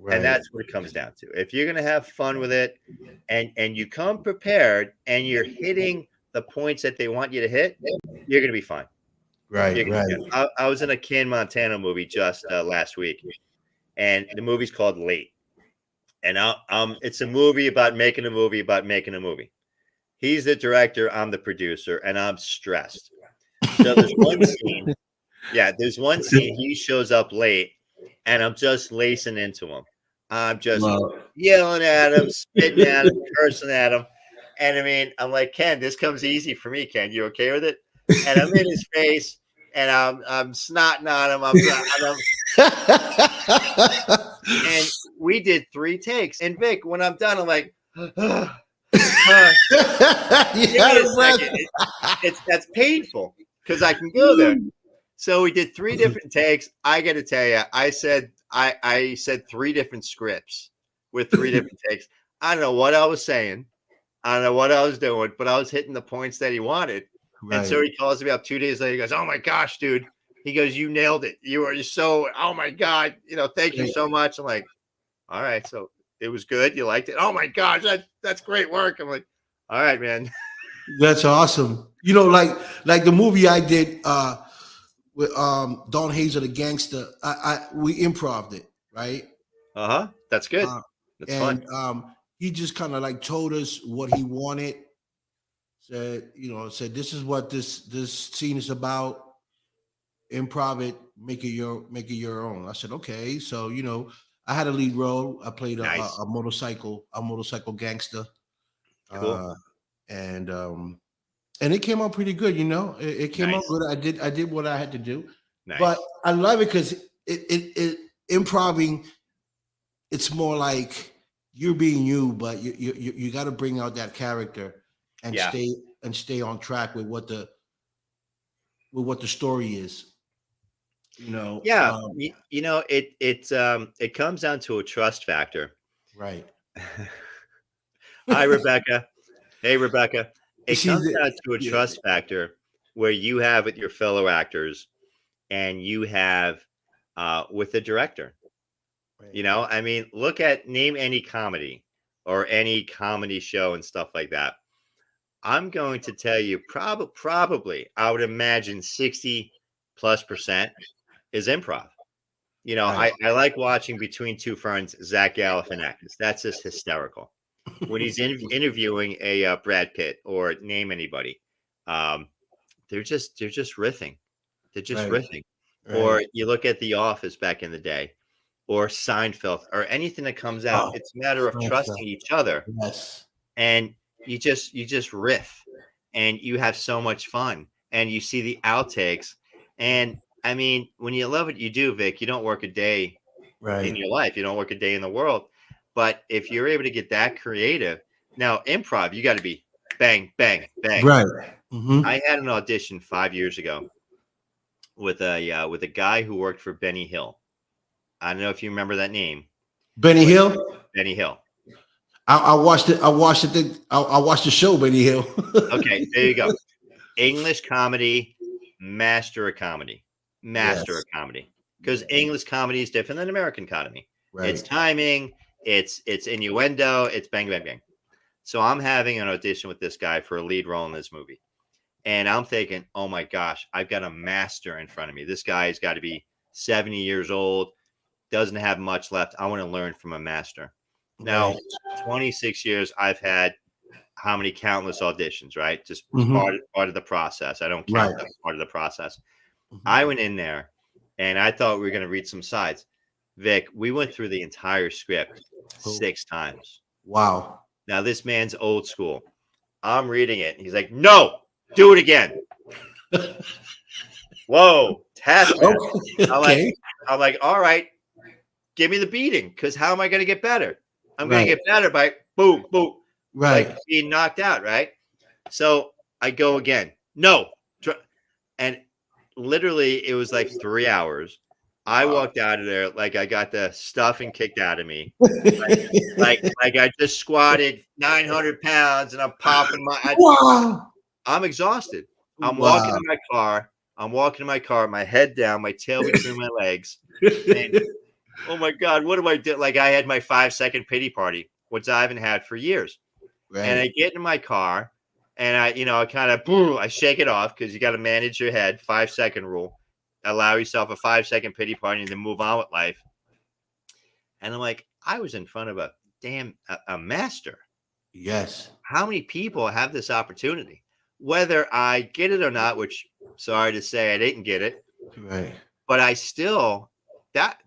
Right. And that's what it comes down to. If you're going to have fun with it and you come prepared and you're hitting the points that they want you to hit, you're going to be fine. Right. I was in a Ken Montana movie just last week, and the movie's called Late. And it's a movie about making a movie. He's the director, I'm the producer, and I'm stressed. So there's one scene. Yeah, there's one scene he shows up late, and I'm just lacing into him. I'm just yelling at him, spitting at him, cursing at him. And I'm like, Ken, this comes easy for me, Ken. You okay with it? And I'm in his face, and I'm snotting on him. And we did 3 takes. And Vic, when I'm done, I'm like, that's painful because I can go there. So we did 3 different takes. I got to tell you, I said 3 different scripts with 3 different takes. I don't know what I was saying. I don't know what I was doing, but I was hitting the points that he wanted. Right. And so he calls me up 2 days later. He goes, oh my gosh, dude. He goes, you nailed it. You are so, oh my God. Thank you so much. I'm like, all right. So it was good. You liked it. Oh my gosh. That's great work. I'm like, all right, man. That's awesome. Like the movie I did with Don Hazel, the gangster, we improv'd it, right? That's good. That's fun. He just kind of like told us what he wanted. Said this is what this scene is about. Improv it, make it your own. I said, okay. So I had a lead role. I played a motorcycle gangster. Cool. And it came out pretty good. It came out good. I did what I had to do. Nice. But I love it because it improving. It's more like you're being you, but you got to bring out that character and stay on track with what the story is. It comes down to a trust factor. Right. Hi, Rebecca. Hey, Rebecca. It comes down to a trust factor where you have with your fellow actors and you have with the director. Right. Name any comedy or any comedy show and stuff like that. I'm going to tell you probably I would imagine 60+% is improv. You know, Right. I like watching Between Two Ferns, Zach Galifianakis. That's just hysterical. When he's interviewing a Brad Pitt or name anybody, um, they're just riffing. They're just Right. riffing. Or Right. you look at The Office back in the day, or Seinfeld, or anything that comes out. Oh, It's a matter of Seinfeld. trusting each other, Yes. and you just riff, and you have so much fun, and you see the outtakes. And I mean, when you love what you do, Vic, you don't work a day in Right. your life. You don't work a day in the world. But if you're able to get that creative, now improv, you got to be bang, bang, bang. Right. Mm-hmm. I had an audition 5 years ago with a guy who worked for Benny Hill. I don't know if you remember that name, Benny but Hill. Benny Hill. I watched it. I watched it. I watched the show Benny Hill. Okay, there you go. English comedy, master of comedy, master Yes. of comedy. Because English comedy is different than American comedy. It's Right. timing, it's innuendo, it's bang, bang, bang. So I'm having an audition with this guy for a lead role in this movie. And I'm thinking, oh my gosh, I've got a master in front of me. This guy's got to be 70 years old, doesn't have much left. I want to learn from a master. Now, Right. 26 years, I've had how many countless auditions, right? Just Mm-hmm. part of the process. I don't Right. count them, part of the process. Mm-hmm. I went in there and I thought we were going to read some sides. Vic, we went through the entire script Oh, 6 times. wow. Now, this man's old school. I'm reading it. He's like, no, do it again. Whoa, taskmaster. I'm like, Okay. I'm like, all right, give me the beating, because how am I going to get better? I'm going to Right. get better by boom, boom, like Right. being knocked out, right? So I go again. No, and literally it was like 3 hours. I Wow. walked out of there like I got the stuffing kicked out of me. Like I just squatted 900 pounds and I'm popping Wow. I'm exhausted. I'm walking Wow. to my car. I'm walking to my car, my head down, my tail between my legs. And oh my God, what do I do? Like I had my 5 second pity party, which I haven't had for years. And I Right. get in my car and I kind of boom, I shake it off because you got to manage your head, 5 second rule. Allow yourself a 5 second pity party and then move on with life. And I'm like, I was in front of a master. Yes. How many people have this opportunity? Whether I get it or not, which sorry to say I didn't get it, Right. but I still that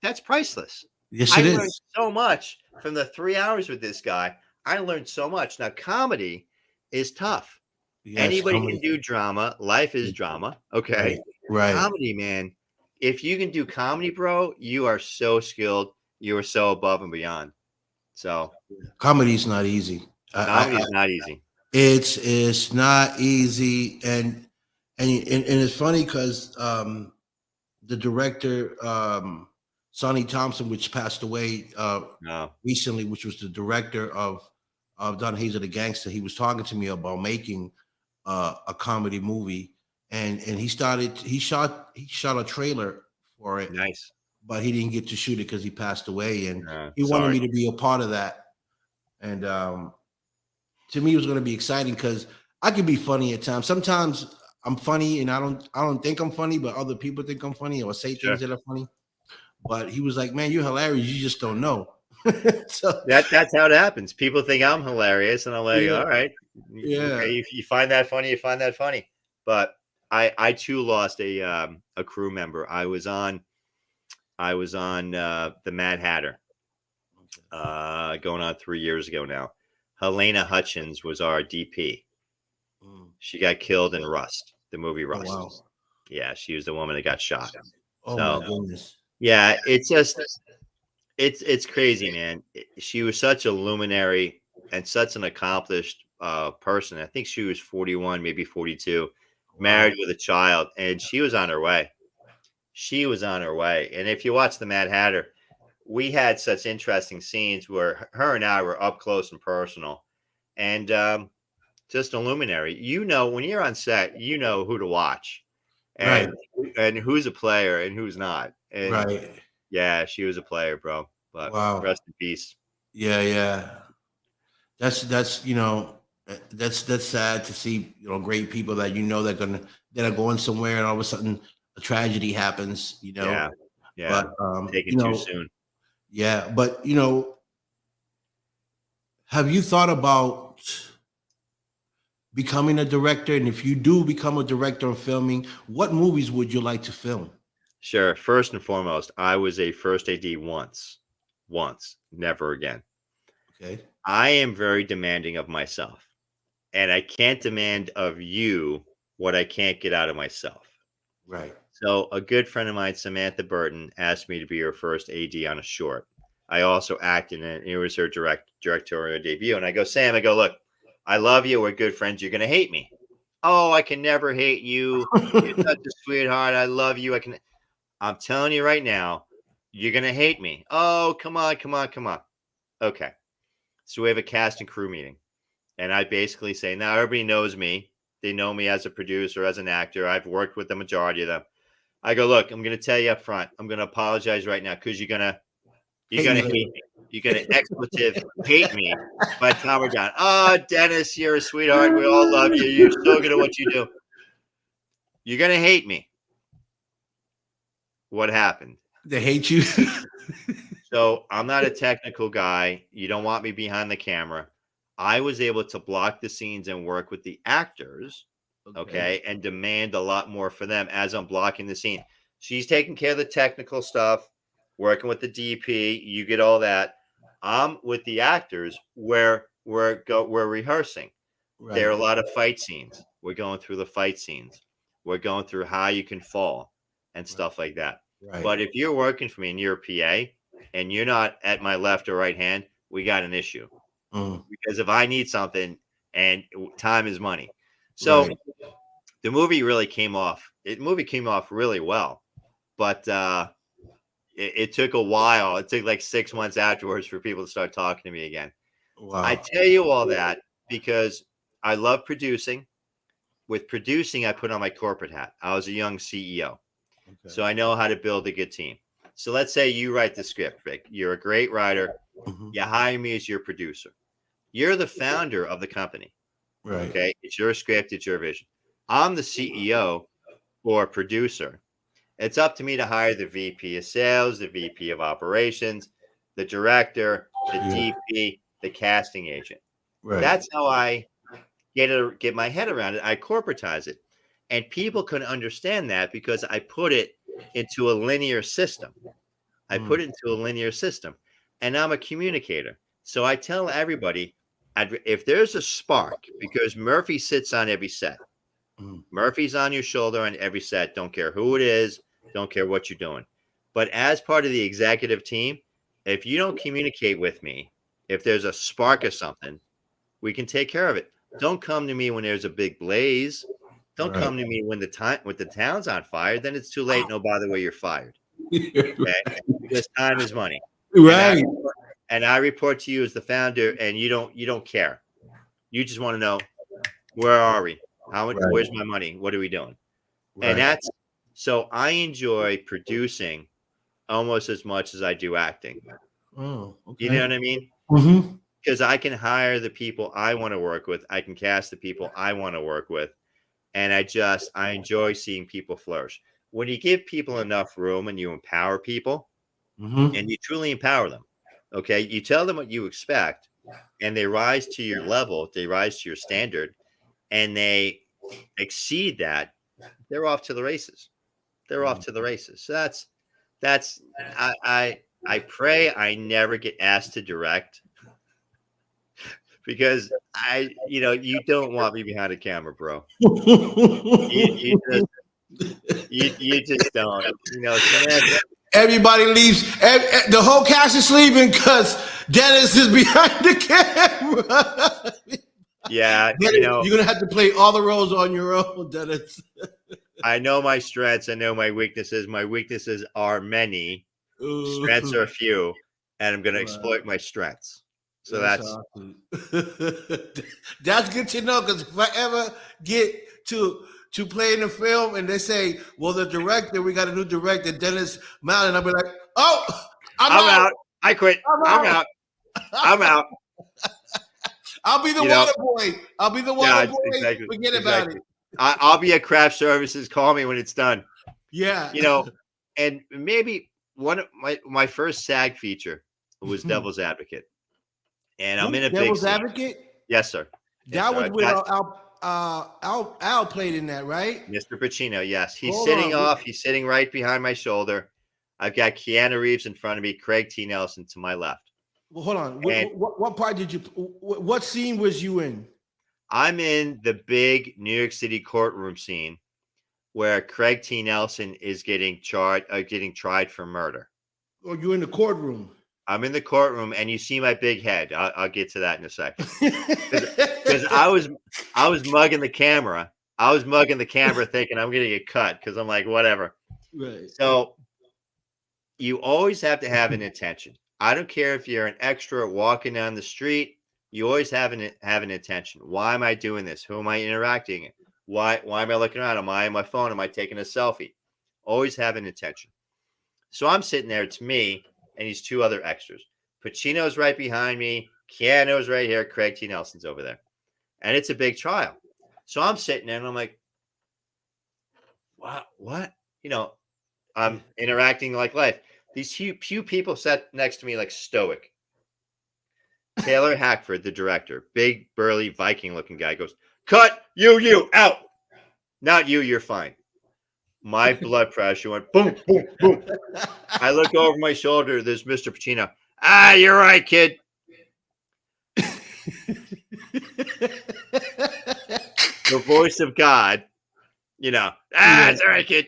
that's priceless. Yes, I it learned is. so much from the 3 hours with this guy. I learned so much. Now, comedy is tough. Yes. Anybody Comedy. can do drama. Life is drama. Right. Okay. Right. Comedy, man. If you can do comedy, bro, you are so skilled. You are so above and beyond. So Comedy's not easy. comedy is not easy. It's not easy, and it's funny because the director Sonny Thompson, which passed away No. recently, which was the director of Don Hazel the Gangster, he was talking to me about making a comedy movie, and he shot a trailer for it, Nice. but he didn't get to shoot it because he passed away, and he wanted Sorry. me to be a part of that, and to me it was going to be exciting because I can be funny at times. Sometimes I'm funny and I don't think I'm funny, but other people think I'm funny or say Sure. things that are funny. But he was like, "Man, you're hilarious. You just don't know." So That's how it happens. People think I'm hilarious, and I'm like, yeah, all right, yeah. okay, if you find that funny, you find that funny. But I too lost a crew member. I was on the Mad Hatter, going on 3 years ago now. Helena Hutchins was our DP. Mm. She got killed in Rust, the movie Oh Rust. wow. Yeah, she was the woman that got shot. Oh my So goodness. yeah, it's crazy, man. She was such a luminary and such an accomplished person. I think she was 41, maybe 42, Wow. married with a child, and she was on her way. She was on her way. And if you watch the Mad Hatter, we had such interesting scenes where her and I were up close and personal, and just a luminary. You know, when you're on set, you know who to watch, Right. and who's a player and who's not. And Right. yeah, she was a player, bro. But Wow. rest in peace. Yeah. Yeah. That's. That's sad to see. Great people that that are going somewhere, and all of a sudden a tragedy happens. Yeah. But Yeah. Taken too soon. yeah. But have you thought about becoming a director? And if you do become a director of filming, what movies would you like to film? Sure. First and foremost, I was a first AD once, never again. Okay. I am very demanding of myself, and I can't demand of you what I can't get out of myself. Right. So a good friend of mine, Samantha Burton, asked me to be her first AD on a short. I also acted in it. It was her directorial debut. And I go, Sam, look, I love you. We're good friends. You're going to hate me. Oh, I can never hate you. You're such a sweetheart. I love you. I'm telling you right now, you're going to hate me. Oh, come on. Okay. So we have a cast and crew meeting. And I basically say, now everybody knows me. They know me as a producer, as an actor. I've worked with the majority of them. I go, look, I'm going to tell you up front. I'm going to apologize right now because you're going to hate me. You're going to expletive hate me by the time we're done. Oh, Dennis, you're a sweetheart. We all love you. You're so good at what you do. You're going to hate me. What happened? They hate you. So I'm not a technical guy. You don't want me behind the camera. I was able to block the scenes and work with the actors, okay, and demand a lot more for them as I'm blocking the scene. She's taking care of the technical stuff, working with the DP. You get all that. I'm with the actors where we're rehearsing. Right. There are a lot of fight scenes. We're going through the fight scenes. We're going through how you can fall and stuff like that. Right. But if you're working for me and you're a PA and you're not at my left or right hand, we got an issue. Because if I need something, and time is money. So the movie really came off. Really well, but it took a while. It took like 6 months afterwards for people to start talking to me again. Wow. I tell you all that because I love producing. With producing, I put on my corporate hat. I was a young CEO. So I know how to build a good team. So let's say you write the script, Vic. You're a great writer. You hire me as your producer. You're the founder of the company. Right. Okay. It's your script. It's your vision. I'm the CEO or producer. It's up to me to hire the VP of sales, the VP of operations, the director, the DP, the casting agent. Right. That's how I get my head around it. I corporatize it. And people can understand that because I put it into a linear system. And I'm a communicator. So I tell everybody, if there's a spark, because Murphy sits on every set. Murphy's on your shoulder on every set. Don't care who it is. Don't care what you're doing. But as part of the executive team, if you don't communicate with me, if there's a spark or something, we can take care of it. Don't come to me when there's a big blaze. Don't come to me when the town's on fire. Then it's too late. No, by the way, you're fired. Okay? Because time is money. Right. And I report to you as the founder, and you don't care. You just want to know, where are we? Where's my money? What are we doing? Right. And so I enjoy producing almost as much as I do acting. Oh, okay. You know what I mean? Because I can hire the people I want to work with. I can cast the people I want to work with. And I enjoy seeing people flourish. When you give people enough room and you empower people and you truly empower them, okay, you tell them what you expect and they rise to your level, they rise to your standard and they exceed that, they're off to the races. So that's I pray I never get asked to direct because you don't want me behind a camera, bro. You just don't. Everybody leaves. The whole cast is leaving because Dennis is behind the camera. Yeah, Dennis, you're gonna have to play all the roles on your own, Dennis. I know my strengths. I know my weaknesses. My weaknesses are many. Strengths are few, and I'm gonna exploit my strengths. So that's awesome. That's good to know because if I ever get to play in a film and they say, well, the director, we got a new director, Dennis Mallen, I'll be like, oh, I'm out. I quit. I'm out. I'll be the You know, water boy. I'll be the water boy. exactly. Forget about it. I'll be at craft services. Call me when it's done. Yeah. You know, and maybe one of my first SAG feature was Devil's Advocate, and I'm in a big Devil's scene. Advocate. Yes, sir. Yes, That sir. was with Al played in that, right? Mr. Pacino. Yes, he's Hold sitting on. off. He's sitting right behind my shoulder. I've got Keanu Reeves in front of me, Craig T. Nelson to my left. Well, hold on. And What part did you? What scene was you in? I'm in the big New York City courtroom scene where Craig T. Nelson is getting tried for murder. Or you in the courtroom? I'm in the courtroom, and you see my big head. I'll get to that in a second. Because I was mugging the camera. I was mugging the camera, thinking I'm gonna get cut because I'm like, whatever. Right. So you always have to have an intention. I don't care if you're an extra walking down the street. You always have an intention. Why am I doing this? Who am I interacting? Why am I looking around? Am I on my phone? Am I taking a selfie? Always have an intention. So I'm sitting there. It's me and these two other extras. Pacino's right behind me. Keanu's right here. Craig T. Nelson's over there. And it's a big trial. So I'm sitting there and I'm like, what? You know, I'm interacting like life. These few people sat next to me like stoic. Taylor Hackford, the director, big, burly, Viking-looking guy, goes, cut, you, out. Not you, you're fine. My blood pressure went boom, boom, boom. I look over my shoulder. There's Mr. Pacino. You're right, kid. The voice of God, you know. It's all right, kid.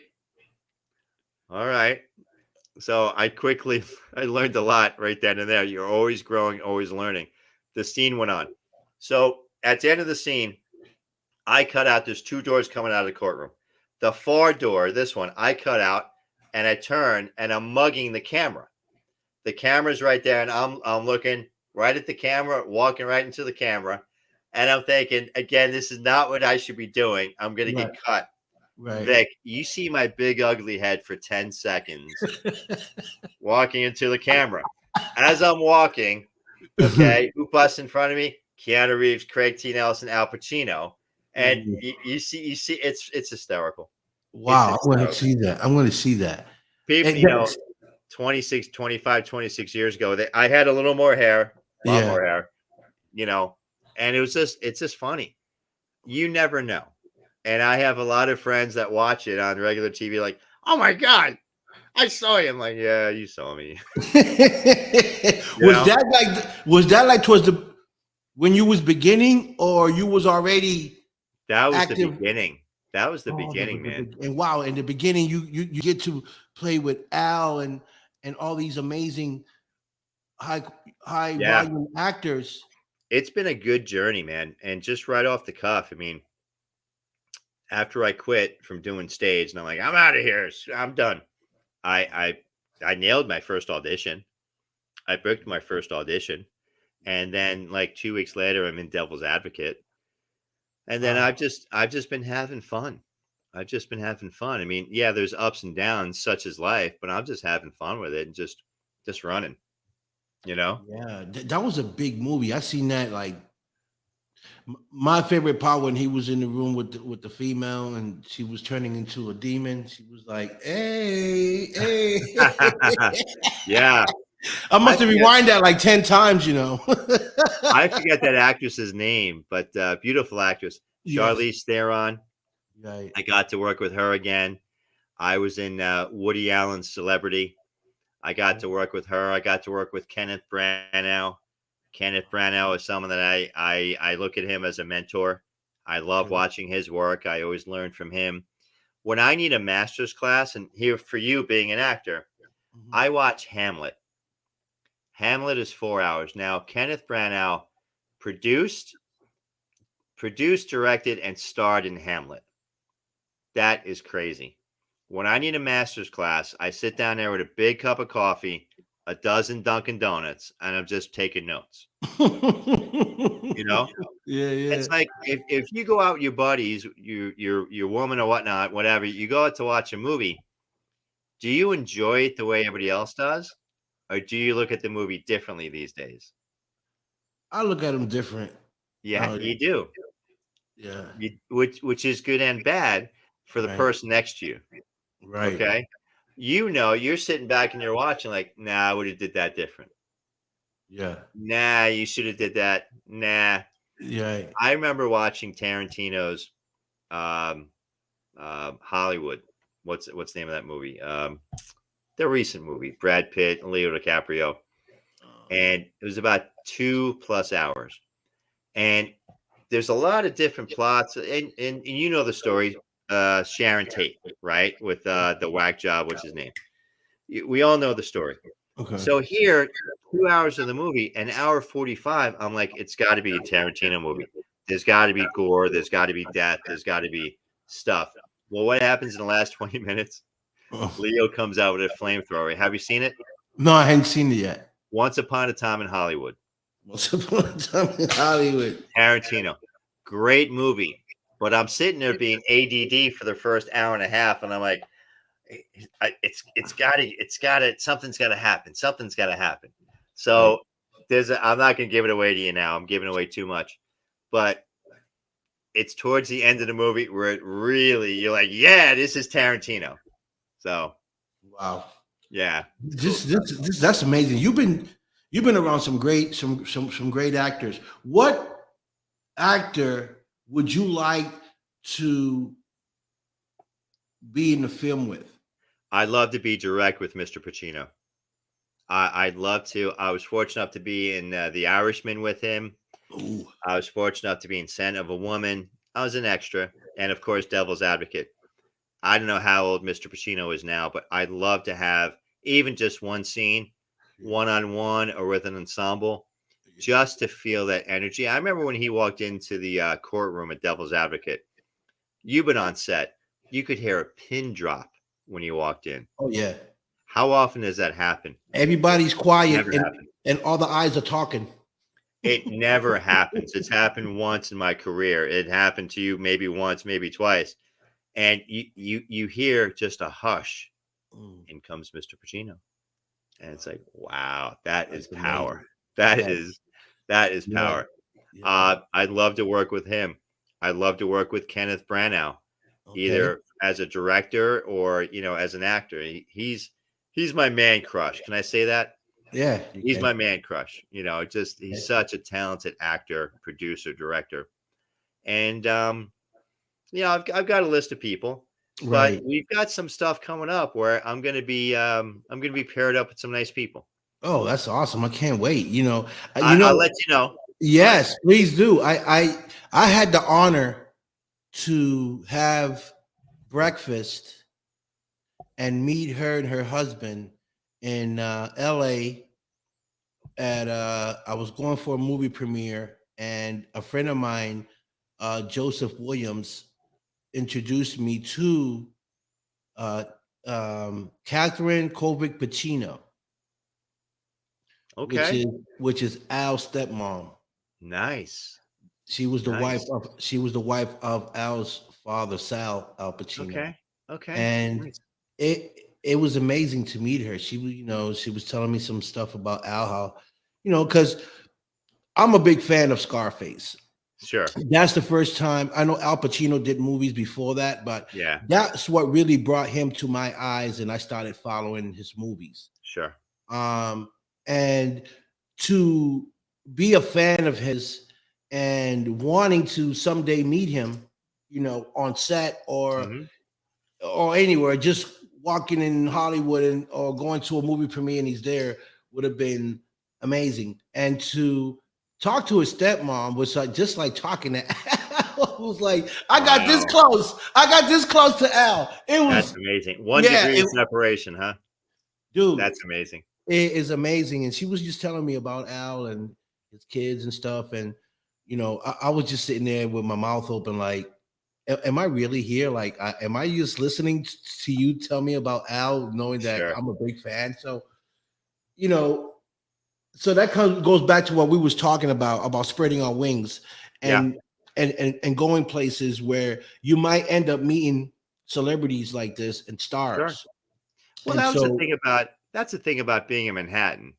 All right. So I learned a lot right then and there. You're always growing, always learning. The scene went on. So at the end of the scene, I cut out. There's two doors coming out of the courtroom. The far door, this one, I cut out and I turn and I'm mugging the camera. The camera's right there and I'm looking right at the camera, walking right into the camera. And I'm thinking, again, this is not what I should be doing. I'm going to get cut. Right. Vic, you see my big ugly head for 10 seconds walking into the camera. As I'm walking, okay, who busts in front of me? Keanu Reeves, Craig T. Nelson, Al Pacino. And you see, it's hysterical. Wow, I'm going to see that. I'm going to see that. People, you know, 26 years ago, I had a little more hair, a lot more hair, you know, and it's just funny. You never know. And I have a lot of friends that watch it on regular TV, like, oh my God, I saw you. I'm like, yeah, you saw me. Was that like towards when you was beginning, or you was already? That was active? the beginning. That was the beginning, man. And wow, in the beginning, you get to play with Al and all these amazing high volume actors. It's been a good journey, man. And just right off the cuff, I mean, after I quit from doing stage, and I'm like, I'm out of here. I'm done. I nailed my first audition. I booked my first audition, and then like 2 weeks later, I'm in Devil's Advocate. And then I've just been having fun. I've just been having fun. I mean, yeah, there's ups and downs, such as life, but I'm just having fun with it and just running. You know? Yeah, that was a big movie. I seen that. Like, my favorite part when he was in the room with the female and she was turning into a demon. She was like, "Hey, hey." Yeah. I must have rewind that like 10 times, you know. I forget that actress's name, but beautiful actress, Charlize Theron. Right. I got to work with her again. I was in Woody Allen's Celebrity. I got to work with her. I got to work with Kenneth Branagh. Kenneth Branagh is someone that I look at him as a mentor. I love watching his work. I always learn from him. When I need a master's class, and here for you being an actor, I watch Hamlet. Hamlet is 4 hours. Now, Kenneth Branagh produced, directed, and starred in Hamlet. That is crazy. When I need a master's class, I sit down there with a big cup of coffee, a dozen Dunkin' Donuts, and I'm just taking notes. You know? Yeah. It's like if you go out with your buddies, your woman or whatnot, whatever, you go out to watch a movie. Do you enjoy it the way everybody else does? Or do you look at the movie differently these days? I look at them different. Yeah, Oh, you do. yeah. Which is good and bad for the Right. person next to you. Right. Okay. You're sitting back and you're watching like, nah, I would have did that different. Yeah. Nah, you should have did that. Nah. Yeah. I remember watching Tarantino's um, Hollywood. What's the name of that movie? The recent movie, Brad Pitt and Leo DiCaprio, and it was about 2+ hours. And there's a lot of different plots, and you know the story. Sharon Tate, right, with the whack job. What's his name? We all know the story. Okay. So here, 2 hours of the movie, an hour 45. I'm like, it's got to be a Tarantino movie. There's got to be gore. There's got to be death. There's got to be stuff. Well, what happens in the last 20 minutes? Oh. Leo comes out with a flamethrower. Have you seen it? No, I hadn't seen it yet. Once Upon a Time in Hollywood. Once upon a time in Hollywood. Tarantino. Great movie. But I'm sitting there being ADD for the first hour and a half, and I'm like, something's got to happen. Something's got to happen. So I'm not going to give it away to you now. I'm giving away too much. But it's towards the end of the movie where it really, you're like, yeah, this is Tarantino. So, Wow. yeah. That's amazing. You've been around some great actors. What actor would you like to be in the film with? I'd love to be direct with Mr. Pacino. I'd love to. I was fortunate enough to be in The Irishman with him. Ooh. I was fortunate enough to be in Scent of a Woman. I was an extra. And, of course, Devil's Advocate. I don't know how old Mr. Pacino is now, but I'd love to have even just one scene, one-on-one or with an ensemble, just to feel that energy. I remember when he walked into the courtroom at Devil's Advocate. You've been on set. You could hear a pin drop when you walked in. Oh, yeah. How often does that happen? Everybody's quiet Never happens. and all the eyes are talking. It never happens. It's happened once in my career. It happened to you maybe once, maybe twice. And you hear just a hush. In comes Mr. Pacino. And it's like, wow, that is power. That is power. Yeah. I'd love to work with him. I'd love to work with Kenneth Branagh, either as a director or, as an actor. He's my man crush. Can I say that? Yeah. He's my man crush. He's such a talented actor, producer, director. And, I've got a list of people. Right. But we've got some stuff coming up where I'm gonna be paired up with some nice people. Oh, that's awesome! I can't wait. I'll let you know. Yes, please do. I had the honor to have breakfast and meet her and her husband in L.A. at I was going for a movie premiere, and a friend of mine, Joseph Williams, introduced me to Catherine Kovic Pacino, Okay. which is Al's stepmom. Nice. She was the wife of Al's father, Sal Al Pacino. Okay. And nice. it was amazing to meet her. She was telling me some stuff about Al, how, because I'm a big fan of Scarface. Sure. That's the first time. I know Al Pacino did movies before that, but yeah, that's what really brought him to my eyes, and I started following his movies. Sure. And to be a fan of his and wanting to someday meet him, on set or anywhere, just walking in Hollywood or going to a movie premiere and he's there would have been amazing. And to talk to his stepmom was just like talking to Al. It was like, I got this close. I got this close to Al. That's amazing. 1 degree separation, huh? Dude. That's amazing. It is amazing. And she was just telling me about Al and his kids and stuff. And, I was just sitting there with my mouth open, like, am I really here? Like, am I just listening to you tell me about Al, knowing that I'm a big fan? So, so that goes back to what we was talking about spreading our wings and going places where you might end up meeting celebrities like this and stars. Sure. Well, that's the thing about being in Manhattan.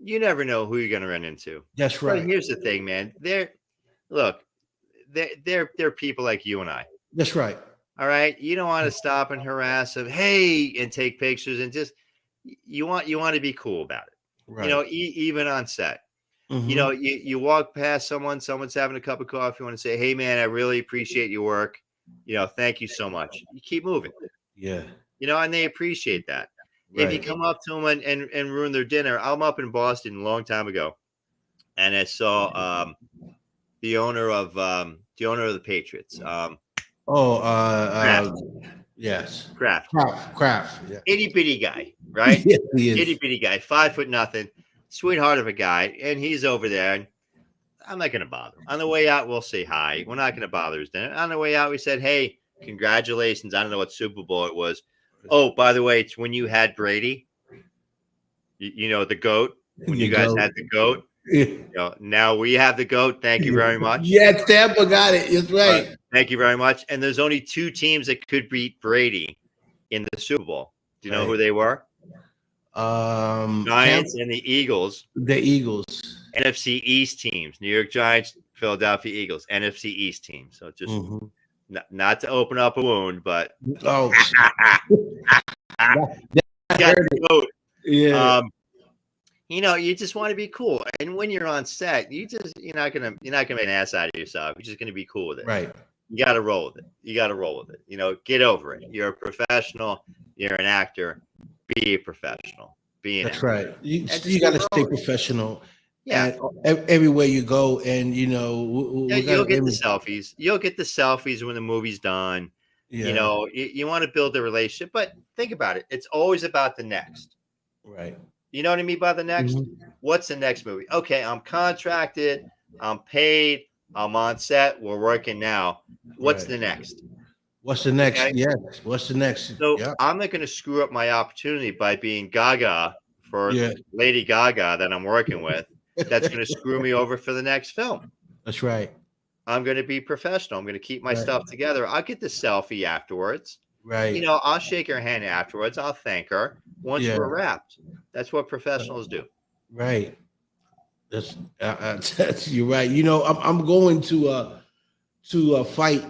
You never know who you're going to run into. That's right. But here's the thing, man. look, they're people like you and I. That's right. All right. You don't want to stop and harass them, hey, and take pictures and just you want to be cool about it. Right. You know, even on set. You know, you walk past someone's having a cup of coffee, you want to say, hey man, I really appreciate your work. You know, thank you so much. You keep moving. Yeah. You know, and they appreciate that. If you Right. come up to them and ruin their dinner, I'm up in Boston a long time ago, and I saw the owner of the Patriots. Kraft. Yes. Kraft. Craft. Yeah. Itty bitty guy, right? Yes, he is. Itty bitty guy, 5 foot nothing, sweetheart of a guy, and he's over there. And I'm not going to bother. On the way out, we'll say hi. We're not going to bother his dinner. On the way out, we said, hey, congratulations. I don't know what Super Bowl it was. Oh, by the way, it's when you had Brady. You know, the GOAT. When you guys had the GOAT. You know, now we have the GOAT. Thank you very much. Yeah, Tampa got it. It's right. Thank you very much. And there's only 2 teams that could beat Brady in the Super Bowl. Do you know who they were? Giants and the Eagles. The Eagles. NFC East teams. New York Giants, Philadelphia Eagles. NFC East teams. So just not to open up a wound, but oh, yeah. You know, you just want to be cool, and when you're on set, you're not gonna make an ass out of yourself. You're just gonna be cool with it. Right. You got to roll with it. You know, get over it. You're a professional. You're an actor. Be a professional. That's right. You got to stay professional. Yeah. Everywhere you go, and you know, you'll get the selfies. You'll get the selfies when the movie's done. Yeah. You know, you want to build a relationship, but think about it. It's always about the next. Right. You know what I mean by the next? What's the next movie? Okay, I'm contracted. I'm paid. I'm on set. We're working now. What's the next? What's the next? Okay? Yes. What's the next? So I'm not going to screw up my opportunity by being Gaga for Lady Gaga that I'm working with. That's going to screw me over for the next film. That's right. I'm going to be professional. I'm going to keep my stuff together. I'll get the selfie afterwards. Right. You know, I'll shake her hand afterwards. I'll thank her once we're wrapped. That's what professionals do. Right. That's you're right. You know, I'm going to a fight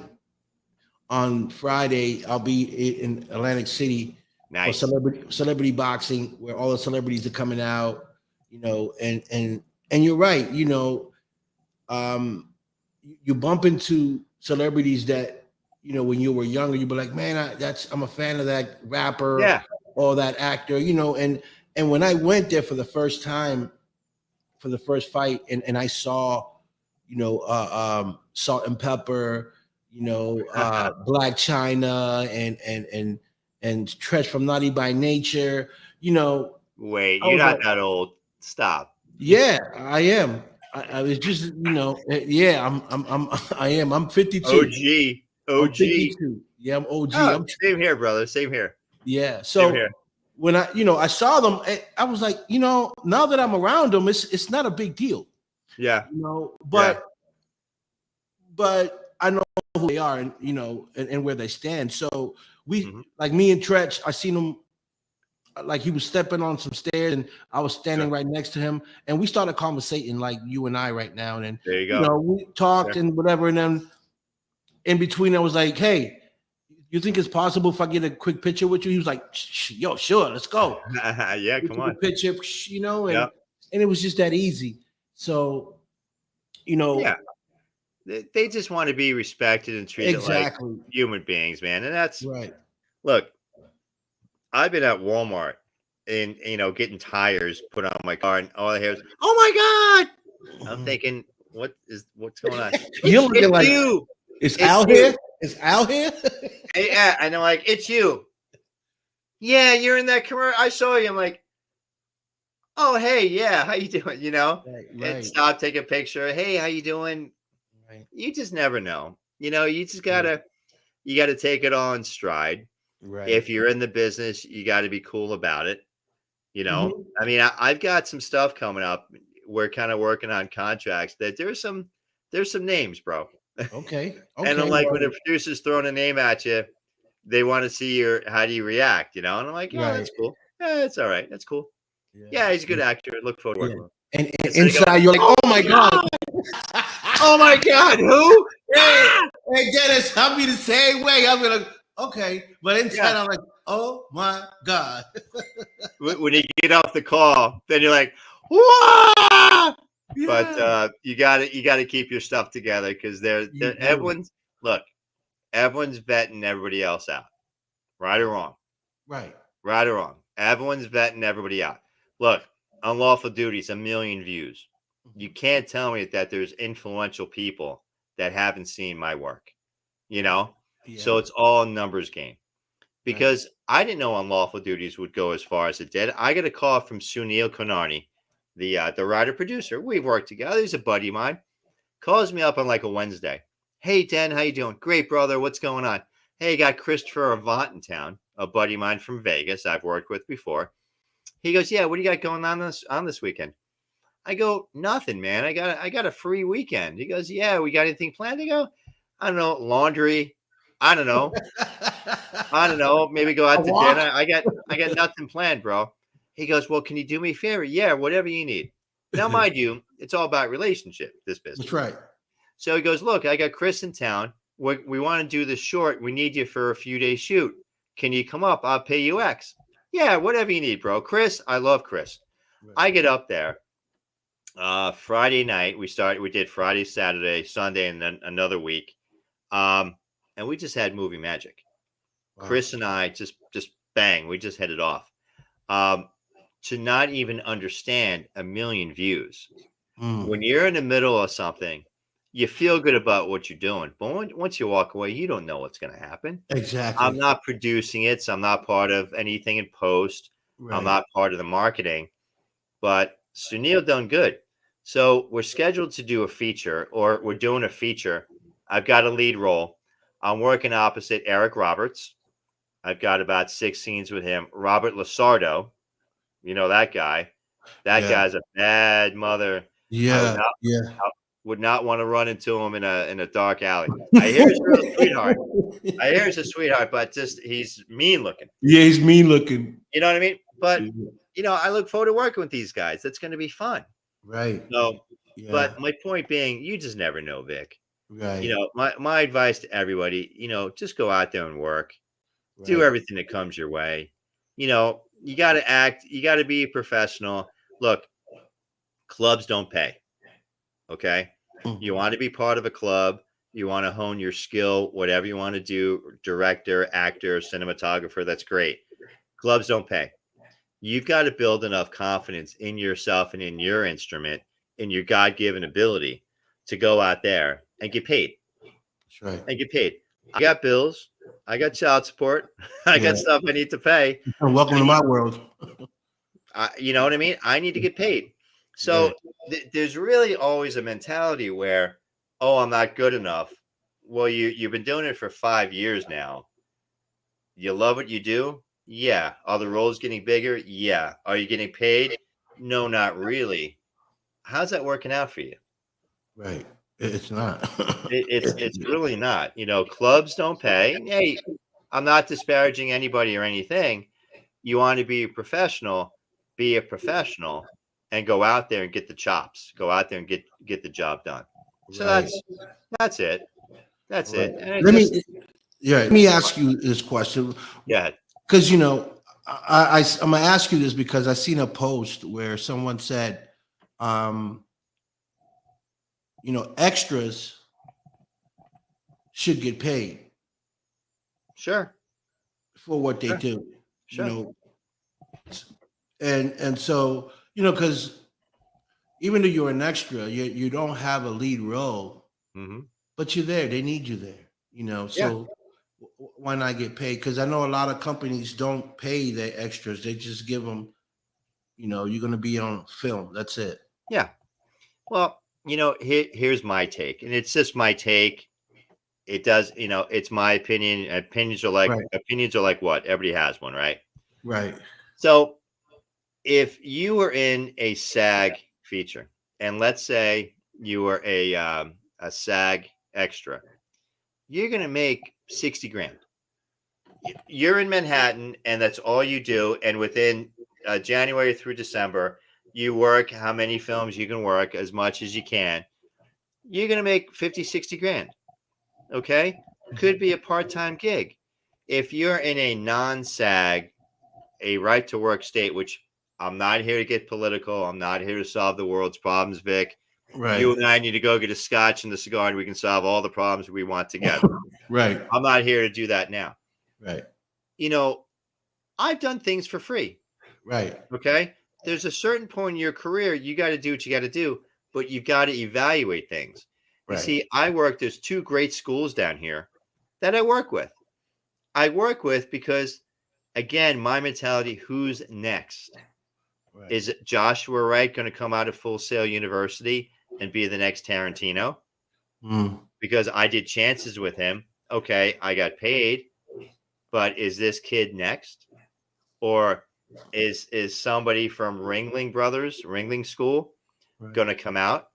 on Friday. I'll be in Atlantic City. Nice. For celebrity boxing, where all the celebrities are coming out. You know, and you're right. You know, you bump into celebrities that, you know, when you were younger, you'd be like, man, I'm a fan of that rapper or that actor, you know, and when I went there for the first time, for the first fight, and I saw, you know, Salt and Pepper, you know, Black China and Tresh from Naughty by Nature, you know. Wait, you're not that old. Stop. Yeah, I am. I was just, you know, I am. I'm 52. OG. Yeah, I'm OG. Oh, same here, brother. Same here. Yeah. So when I saw them, I was like, you know, now that I'm around them, it's not a big deal. Yeah. You know, but I know who they are, and you know, and where they stand. So like me and Tretch, I seen him, like he was stepping on some stairs, and I was standing right next to him, and we started conversating like you and I right now. And then there you go. You know, we talked and whatever, and then in between, I was like, hey, you think it's possible if I get a quick picture with you? He was like, yo, sure, let's go. Yeah, come on. Picture, you know, and it was just that easy. So, you know. Yeah. They just want to be respected and treated like human beings, man. And that's right. Look, I've been at Walmart and, you know, getting tires put on my car, and all I hear is, oh my God. I'm thinking, what's going on? It's you. It's out here. It's out here. Yeah, and I'm like, it's you. Yeah, you're in that commercial. I saw you. I'm like, oh, hey, yeah, how you doing? You know, and stop, take a picture. Hey, how you doing? Right. You just never know. You know, you just gotta take it all in stride. Right. If you're in the business, you got to be cool about it. You know, I mean, I've got some stuff coming up. We're kind of working on contracts that there's some names, bro. Okay. And I'm like, when the producer's throwing a name at you, they want to see how do you react, you know? And I'm like, yeah, that's cool. Yeah, it's all right. That's cool. Yeah, he's a good actor. Look forward to working with him. And inside you're like, oh my God. Oh my God, who? Hey, Dennis, I'll be the same way. I'm gonna okay, but inside I'm like, oh my God. When you get off the call, then you're like, "Whoa!" But you gotta keep your stuff together because everyone's vetting everybody else out, right or wrong. Right. Right or wrong. Everyone's vetting everybody out. Look, Unlawful Duties, 1 million views. You can't tell me that there's influential people that haven't seen my work, you know? So it's all a numbers game. Because I didn't know Unlawful Duties would go as far as it did. I got a call from Sunil Konarni, the writer producer. We've worked together. He's a buddy of mine. Calls me up on like a Wednesday. Hey, Den, how you doing? Great, brother. What's going on? Hey, got Christopher Avant in town, a buddy of mine from Vegas I've worked with before. He goes, yeah, what do you got going on this weekend? I go, nothing, man. I got a free weekend. He goes, yeah, we got anything planned? I go, I don't know, laundry. I don't know. Maybe go out to dinner. I got nothing planned, bro. He goes, well, can you do me a favor? Yeah, whatever you need. Now, mind you, it's all about relationship, this business. That's right. So he goes, look, I got Chris in town. We want to do this short. We need you for a few days shoot. Can you come up? I'll pay you X. Yeah, whatever you need, bro. Chris, I love Chris. Right. I get up there. Friday night, we did Friday, Saturday, Sunday, and then another week. And we just had movie magic. Wow. Chris and I just bang. We just hit it off. To not even understand 1 million views. When you're in the middle of something, you feel good about what you're doing. But once you walk away, you don't know what's going to happen. Exactly. I'm not producing it, so I'm not part of anything in post. Right. I'm not part of the marketing. But Sunil done good. So we're scheduled to do a feature, or we're doing a feature. I've got a lead role. I'm working opposite Eric Roberts. I've got about 6 scenes with him. Robert Lasardo, you know that guy. That guy's a bad mother. Yeah, would not want to run into him in a dark alley. I hear he's a real sweetheart. I hear he's a sweetheart, but just he's mean looking. Yeah, he's mean looking. You know what I mean? But you know, I look forward to working with these guys. That's going to be fun. Right. So, but my point being, you just never know, Vic. Right. You know, my advice to everybody, you know, just go out there and work. Right. Do everything that comes your way. You know, you got to act. You got to be a professional. Look, clubs don't pay. Okay. You want to be part of a club. You want to hone your skill, whatever you want to do, director, actor, cinematographer. That's great. Clubs don't pay. You've got to build enough confidence in yourself and in your instrument, in your God-given ability to go out there and get paid. That's right. And get paid. I got bills. I got child support. I got stuff I need to pay. Welcome to my world. You know what I mean? I need to get paid. So there's really always a mentality where, oh, I'm not good enough. Well, you've been doing it for 5 years now. You love what you do? Yeah. Are the roles getting bigger? Yeah. Are you getting paid? No, not really. How's that working out for you? Right. It's not. It's really not. You know, clubs don't pay. Hey, I'm not disparaging anybody or anything. You want to be a professional, and go out there and get the chops. Go out there and get the job done. So that's it. That's it. And let me ask you this question. Yeah. Because you know, I'm gonna ask you this because I seen a post where someone said, you know, extras should get paid. Sure. For what they do. Sure. You know, and so, you know, because even though you're an extra, you don't have a lead role, but you're there. They need you there, you know. So why not get paid? Because I know a lot of companies don't pay their extras. They just give them, you know, you're going to be on film. That's it. Yeah. Well, you know, here's my take, and it's just my take. It does, you know, it's my opinion. Opinions are like what? Everybody has one, right? Right. So if you were in a SAG feature, and let's say you were a SAG extra, you're going to make 60 grand. You're in Manhattan and that's all you do. And within January through December, you work how many films you can work, as much as you can. You're going to make 50, 60 grand. Okay. Could be a part-time gig. If you're in a non-SAG, a right to work state, which I'm not here to get political. I'm not here to solve the world's problems, Vic. You Right. and I need to go get a scotch and the cigar and we can solve all the problems we want together. Right. I'm not here to do that now. Right. I've done things for free. Right. Okay. There's a certain point in your career, you got to do what you got to do, but you've got to evaluate things. You Right. see, there's 2 great schools down here that I work with. Because, again, my mentality, who's next? Right. Is Joshua Wright going to come out of Full Sail University and be the next Tarantino? Because I did chances with him. Okay, I got paid, but is this kid next? Or is somebody from Ringling School, going to come out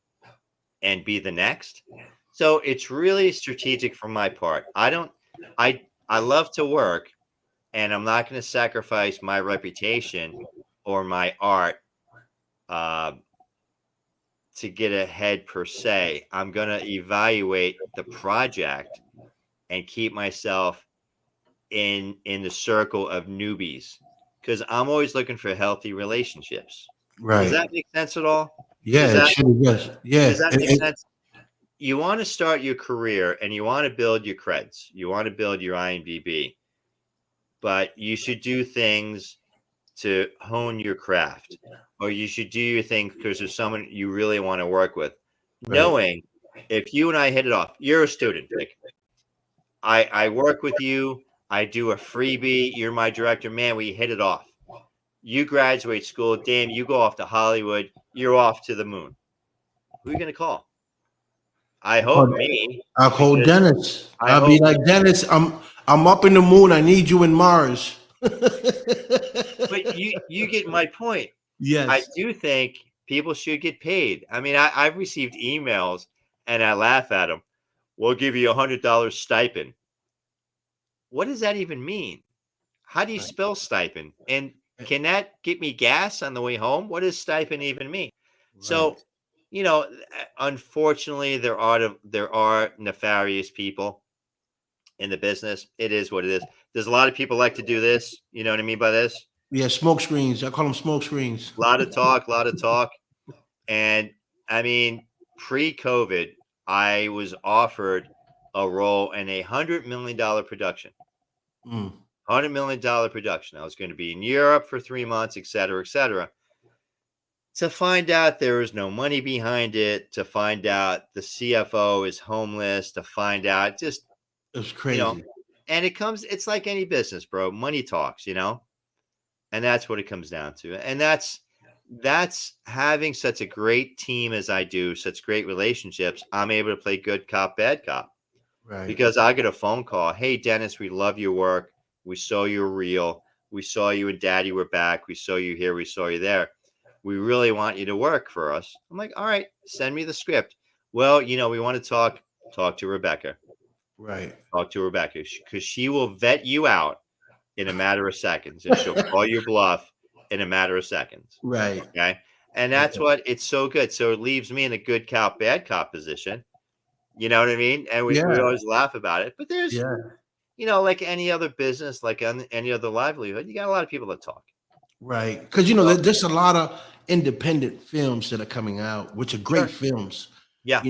and be the next? So it's really strategic from my part. I love to work, and I'm not going to sacrifice my reputation or my art to get ahead per se. I'm going to evaluate the project and keep myself in the circle of newbies, because I'm always looking for healthy relationships. Right. Does that make sense at all? Yeah, it sure does. Yeah. Does that make sense? You want to start your career and you want to build your creds. You want to build your IMDb, but you should do things to hone your craft, or you should do your thing because there's someone you really want to work with. Right. Knowing if you and I hit it off, you're a student, Vic. I work with you. I do a freebie. You're my director. Man, we hit it off. You graduate school. Damn, you go off to Hollywood. You're off to the moon. Who are you going to call? I hope me. I'll call Dennis. I'll be like, Dennis, I'm up in the moon. I need you in Mars. But you get my point. Yes. I do think people should get paid. I mean, I've received emails and I laugh at them. We'll give you $100 stipend. What does that even mean? How do you spell stipend? And can that get me gas on the way home? What does stipend even mean? Right. So, unfortunately, there are nefarious people in the business. It is what it is. There's a lot of people like to do this. You know what I mean by this? Yeah, smoke screens. I call them smoke screens. A lot of talk. And I mean, pre-COVID, I was offered a role in a $100 million production. $100 million production. I was going to be in Europe for 3 months, et cetera, et cetera. To find out there is no money behind it, to find out the CFO is homeless, to find out just it's crazy. And it's like any business, bro. Money talks, and that's what it comes down to. And that's having such a great team as I do, such great relationships. I'm able to play good cop, bad cop. Right. Because I get a phone call. Hey, Dennis, we love your work. We saw you real. We saw you and Daddy were back. We saw you here. We saw you there. We really want you to work for us. I'm like, all right, send me the script. Well, we want to talk to Rebecca. Right. Talk to Rebecca because she will vet you out in a matter of seconds, and she'll call your bluff in a matter of seconds. Right. Okay. And that's what it's so good. So it leaves me in a good cop, bad cop position. You know what I mean? And we always laugh about it. But there's, like any other business, like any other livelihood, you got a lot of people that talk. Right. Because, there's a lot of independent films that are coming out, which are great films. Yeah.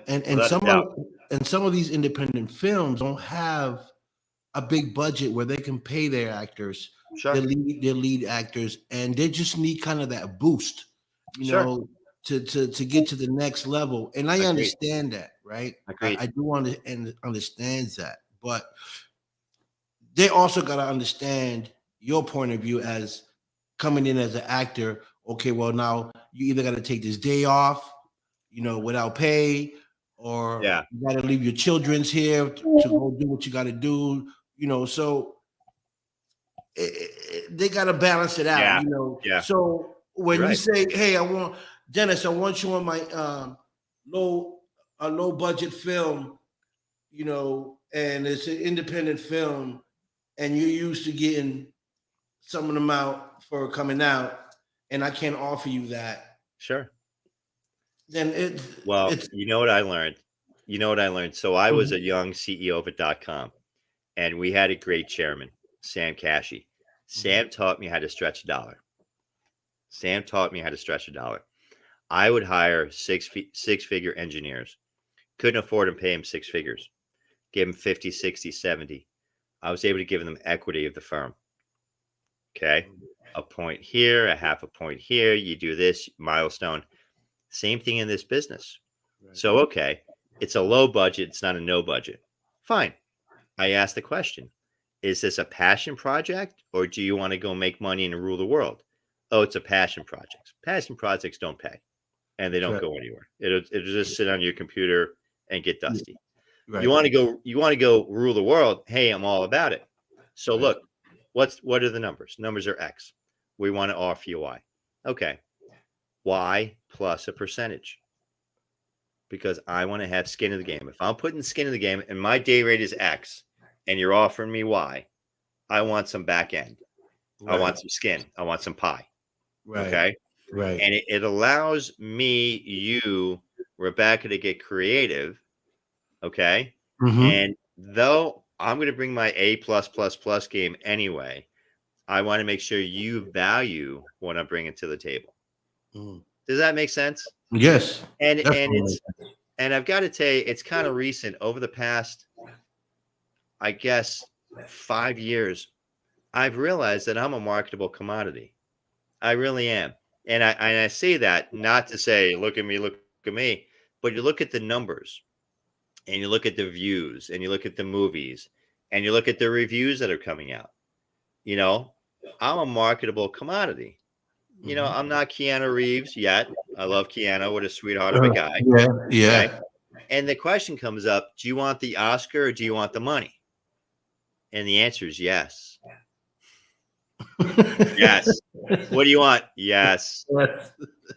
And some of these independent films don't have a big budget where they can pay their actors, their lead actors, and they just need kind of that boost, to get to the next level. And I understand that, right? I do want to understand that, but they also got to understand your point of view as coming in as an actor. Okay, well, now you either got to take this day off, without pay, or you got to leave your children's here to go do what you got to do, so they got to balance it out, So when you say, hey, I want you on my low budget film, and it's an independent film, and you're used to getting some of them out for coming out, and I can't offer you that, Sure. then Well, it's you know what I learned? So I was a young CEO of .com, and we had a great chairman, Sam Cashy. Sam taught me how to stretch a dollar. I would hire six-figure engineers. Couldn't afford to pay them six figures. Give them 50, 60, 70. I was able to give them equity of the firm. Okay. A point here, a half a point here. You do this milestone. Same thing in this business. So, okay, it's a low budget. It's not a no budget. Fine. I asked the question, is this a passion project or do you want to go make money and rule the world? Oh, it's a passion project. Passion projects don't pay and they don't go anywhere. It'll just sit on your computer and get dusty. right. You want to go rule the world. Hey, I'm all about it. So look, what are the numbers? Numbers are X. We want to offer you Y. Okay. Y plus a percentage. Because I want to have skin in the game. If I'm putting skin in the game and my day rate is X and you're offering me Y, I want some back end. I want some skin. I want some pie. Okay. Right. And it allows me, you, Rebecca, to get creative. Okay. And though I'm going to bring my A game anyway, I want to make sure you value what I'm bringing to the table. Does that make sense? Yes. And I've got to tell you, it's kind of recent. Over the past, I guess, 5 years, I've realized that I'm a marketable commodity. I really am. And I say that not to say, look at me, but you look at the numbers and you look at the views and you look at the movies and you look at the reviews that are coming out. You know, I'm a marketable commodity. You know, I'm not Keanu Reeves yet. I love Keanu. What a sweetheart of a guy. Yeah. Okay? And the question comes up, do you want the Oscar or do you want the money? And the answer is yes. Yes. What do you want? Yes.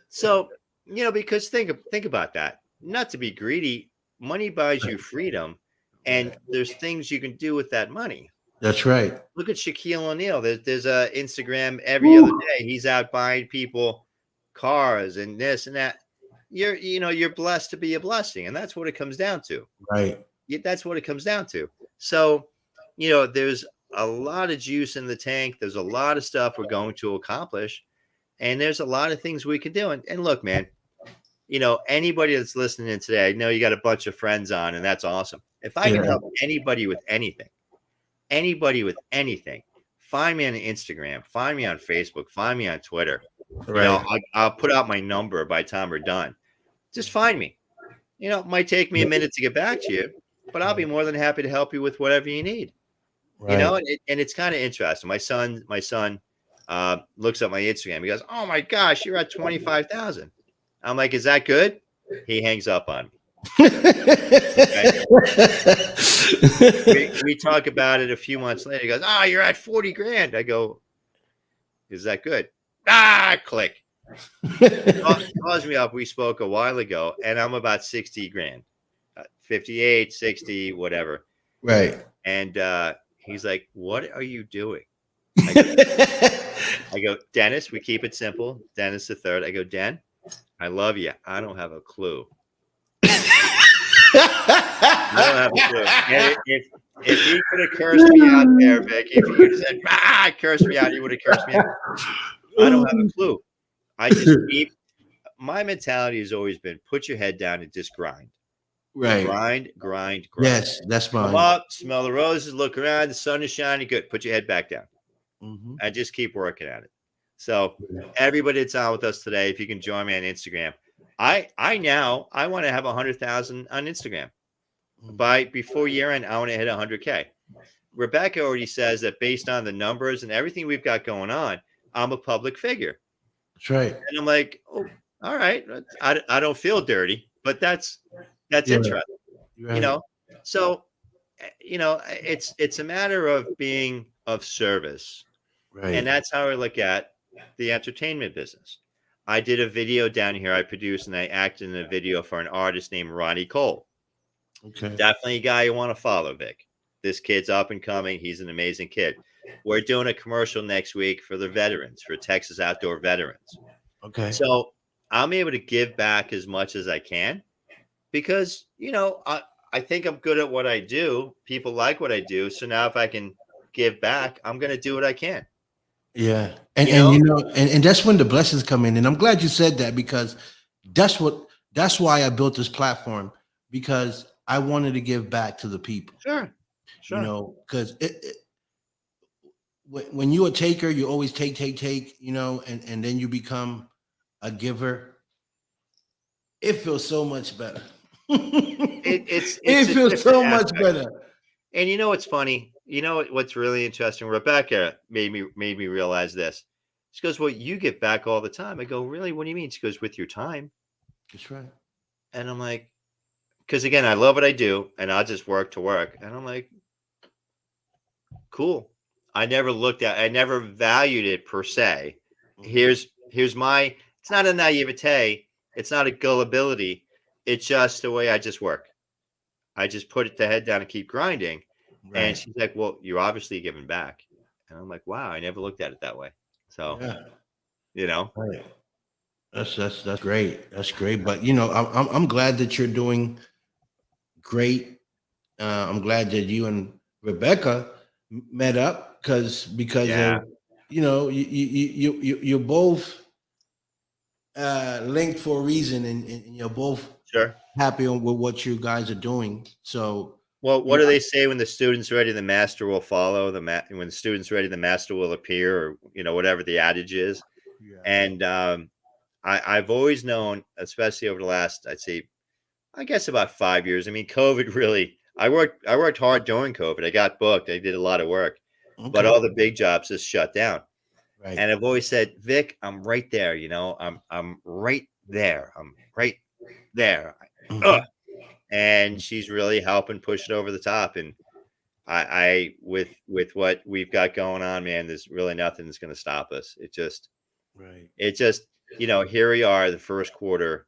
So, you know, because think about that. Not to be greedy, money buys you freedom, and there's things you can do with that money. That's right. Look at Shaquille O'Neal. There's a Instagram every other day. He's out buying people cars and this and that. You're blessed to be a blessing, and that's what it comes down to. Right. That's what it comes down to. So, you know, there's a lot of juice in the tank. There's a lot of stuff we're going to accomplish, and there's a lot of things we can do. And look, man, you know, anybody that's listening in today, I know you got a bunch of friends on, and that's awesome. If I can help anybody with anything, find me on Instagram, find me on Facebook, find me on Twitter. Right. You know, I'll put out my number by the time we're done. Just find me. You know, it might take me a minute to get back to you, but I'll be more than happy to help you with whatever you need. Right. You know, and it's kind of interesting. My son looks at my Instagram. He goes, "Oh my gosh, you're at 25,000." I'm like, "Is that good?" He hangs up on me. we talk about it a few months later. He goes, "Oh, you're at 40 grand." I go, "Is that good?" Click. Calls me up. We spoke a while ago, and I'm about 60 grand, 58, 60, whatever. Right. And he's like, "What are you doing?" I go, "Dennis, we keep it simple. Dennis the third." I go, "Den, I love you. I don't have a clue." I don't have a clue. And if he could have cursed me out there, Vic, if he could have said, curse me out, he would have cursed me out. I don't have a clue. I just my mentality has always been put your head down and just grind. Right. Grind. Yes, that's mine. Come up, smell the roses, look around, the sun is shining, good. Put your head back down. And just keep working at it. So everybody that's on with us today, if you can join me on Instagram, I want to have 100,000 on Instagram. Before year end, I want to hit 100K. Rebecca already says that based on the numbers and everything we've got going on, I'm a public figure. That's right. And I'm like, oh, all right. I don't feel dirty, but that's interesting. Right. You know, so, you know, it's a matter of being of service. Right. And that's how I look at the entertainment business. I did a video down here I produced, and I acted in a video for an artist named Ronnie Cole. Okay. Definitely a guy you want to follow, Vic. This kid's up and coming. He's an amazing kid. we're doing a commercial next week for the veterans, for Texas outdoor veterans. Okay. So I'm able to give back as much as I can because, I think I'm good at what I do. People like what I do. So now if I can give back, I'm going to do what I can. Yeah. You know? And that's when the blessings come in. And I'm glad you said that because that's why I built this platform, because I wanted to give back to the people, Sure. because when you're a taker, you always take, and then you become a giver. It feels so much better. It's It a feels different so much aspect. better. And you know what's funny? You know what's really interesting? Rebecca made me realize this. She goes, "Well, you give back all the time." I go, "Really? What do you mean?" She goes, "With your time." That's right. And I'm like, because again, I love what I do, and I'll just work to work. And I'm like, cool. I never valued it per se. Here's my. It's not a naivete. It's not a gullibility. It's just the way I just work. I just put the head down and keep grinding. And Right. she's like, "Well, you're obviously giving back." And I'm like, "Wow, I never looked at it that way." So, Yeah. you know, Right. That's great. That's great. But I'm glad that you're doing great. I'm glad that you and Rebecca met up because yeah, of you're both linked for a reason, and you're both sure. happy with what you guys are doing. So Well, you what do they say when the student's ready, the master will follow. When the student's ready, the master will appear, or whatever the adage is. yeah. And I've always known, especially over the last, I'd say, I guess about 5 years. I mean, COVID really. I worked hard during COVID. I got booked. I did a lot of work, but Okay. all the big jobs just shut down. Right. And I've always said, Vic, I'm right there. I'm right there. I'm right there. Ugh. Mhm. And she's really helping push it over the top. And I with what we've got going on, man, there's really nothing that's going to stop us. Right. It just, here we are, the first quarter,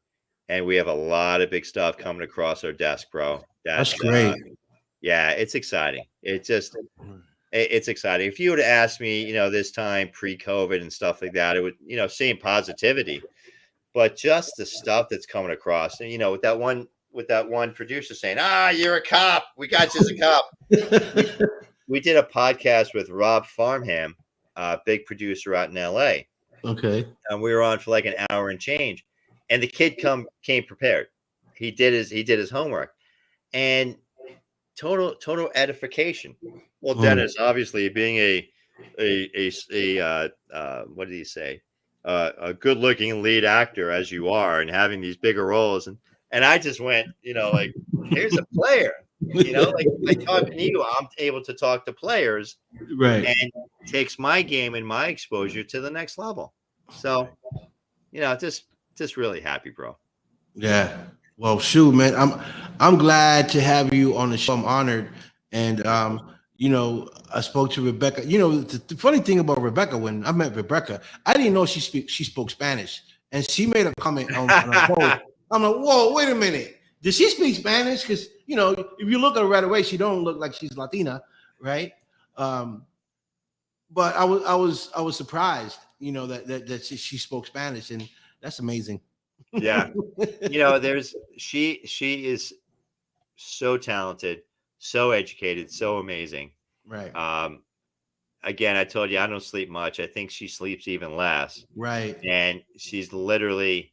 and we have a lot of big stuff coming across our desk, bro. That's That, great. yeah, it's exciting. It's exciting. If you would have asked me, this time pre-COVID and stuff like that, it would, same positivity, but just the stuff that's coming across, and with that one producer saying, "You're a cop. We got you as a cop." We did a podcast with Rob Farnham, big producer out in LA, Okay. and we were on for like an hour and change, and the kid came prepared. He did his homework, and total edification. Well, Mm. Dennis, obviously being what did he say? A good looking lead actor as you are, and having these bigger roles, and I just went, like, here's a player. Like talking to you, I'm able to talk to players, Right. and takes my game and my exposure to the next level. So, just really happy, bro. Yeah. Well, shoot, man. I'm glad to have you on the show. I'm honored. And I spoke to Rebecca. The funny thing about Rebecca, when I met Rebecca, I didn't know she spoke Spanish. And she made a comment on a post. I'm like, whoa, wait a minute. Did she speak Spanish? Because if you look at her right away, she don't look like she's Latina, right? But I was surprised, that she spoke Spanish, and that's amazing. Yeah. She is so talented, so educated, so amazing. Right. Um, Again, I told you I don't sleep much. I think she sleeps even less, Right. and she's literally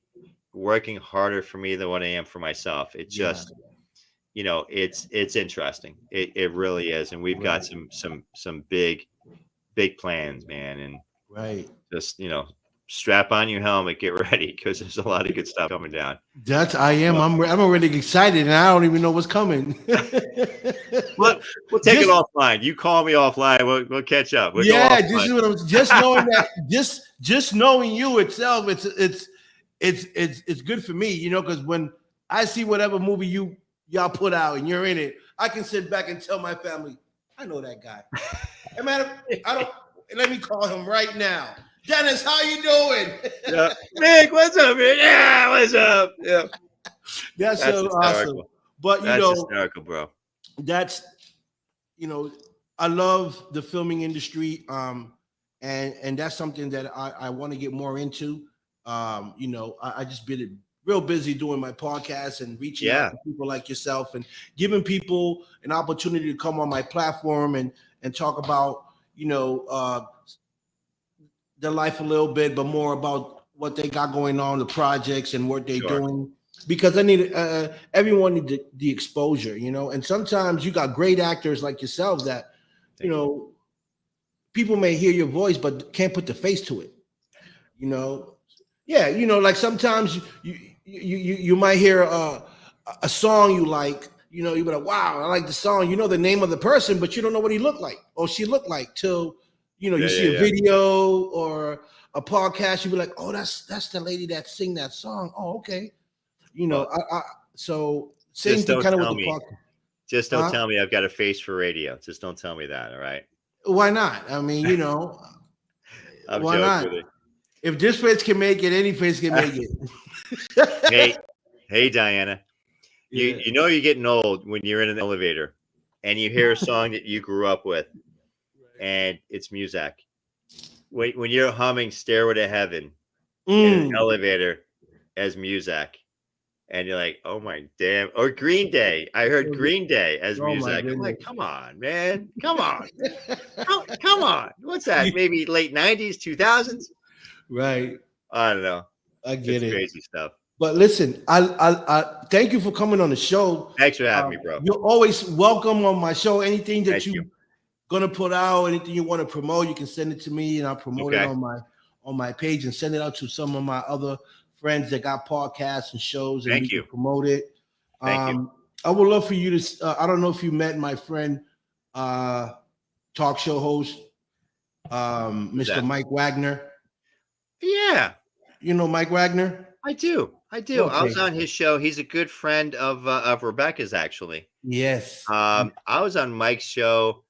working harder for me than what I am for myself. It's Yeah. just, it's interesting. It really is, and we've got Right. some big plans, man, and Right. just strap on your helmet, get ready, because there's a lot of good stuff coming down. I am. I'm already excited, and I don't even know what's coming. We'll take it offline. You call me offline. We'll catch up. We'll go Yeah, offline. just knowing that, just knowing you itself, it's good for me, because when I see whatever movie y'all put out and you're in it, I can sit back and tell my family, I know that guy. Hey, man, I don't. Let me call him right now. Dennis, how you doing? Yeah. Nick, what's up, man? Yeah, what's up? Yeah. That's so awesome. hysterical. But That's hysterical, bro. that's I love the filming industry, and that's something that I want to get more into. I just been real busy doing my podcast and reaching out Yeah, to people like yourself and giving people an opportunity to come on my platform and talk about their life a little bit, but more about what they got going on, the projects and what they're sure. doing. Because I need everyone need the exposure, and sometimes you got great actors like yourself that you know people may hear your voice but can't put the face to it. You know, yeah, like sometimes you might hear a song you like. You be like, wow, I like the song. You know the name of the person, but you don't know what he looked like or she looked like till you Yeah, see a yeah, yeah. video or a podcast. You be like, oh, that's the lady that sing that song. Oh, okay. Well, So same just thing don't kind of with tell the me. podcast. Just don't tell me I've got a face for radio. Just don't tell me that. All right. Why not? I mean, I'm why joking not? with If this face can make it, any face can make you. it. Hey, Diana. Yeah. You know you're getting old when you're in an elevator and you hear a song that you grew up with, and it's music. When you're humming "Stairway to Heaven" in an elevator as music, and you're like, "Oh my damn!" Or Green Day. I heard Green Day as Oh my music. I'm goodness. like, "Come on, man! Come on! Come on! What's that? Maybe late '90s, 2000s? Right. I don't know. I get It's it. crazy stuff." But listen, I thank you for coming on the show. Thanks for having me, bro. You're always welcome on my show. Anything that Thank you. gonna put out, anything you want to promote, you can send it to me, and I'll promote it Okay. on my page and send it out to some of my other friends that got podcasts and shows, and Thank we you. can promote it. Thank you. I would love for you to. I don't know if you met my friend, talk show host, Mr. that? Mike Wagner. Yeah, You know Mike Wagner? I do. I do. I was Okay. on his show. He's a good friend of Rebecca's, actually. Yes. I was on Mike's show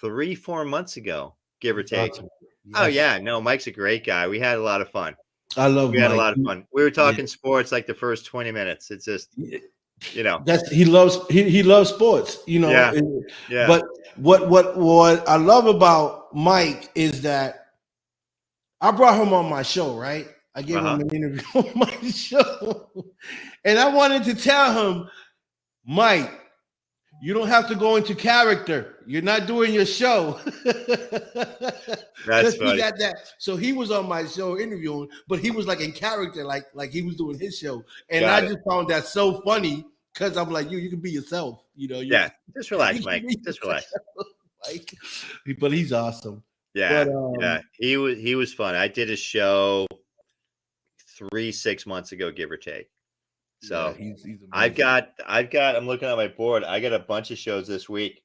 3-4 months ago, give or take. Awesome. Oh Yes. yeah, no, Mike's a great guy. We had a lot of fun. I love We had a Mike. lot of fun. We were talking sports like the first 20 minutes. It's just, That's he loves sports, Yeah. Yeah. But what I love about Mike is that I brought him on my show, right? I gave him an interview on my show, and I wanted to tell him, Mike, you don't have to go into character. You're not doing your show. That's funny. He got that. So he was on my show interviewing, but he was like in character, like he was doing his show. And I just found that so funny because I'm like, you can be yourself. Yeah, just relax, Mike. Just relax. Mike. But he's awesome. Yeah, But, yeah. He was fun. I did a show 6 months ago, give or take. So yeah, he's I've got I'm looking at my board. I got a bunch of shows this week.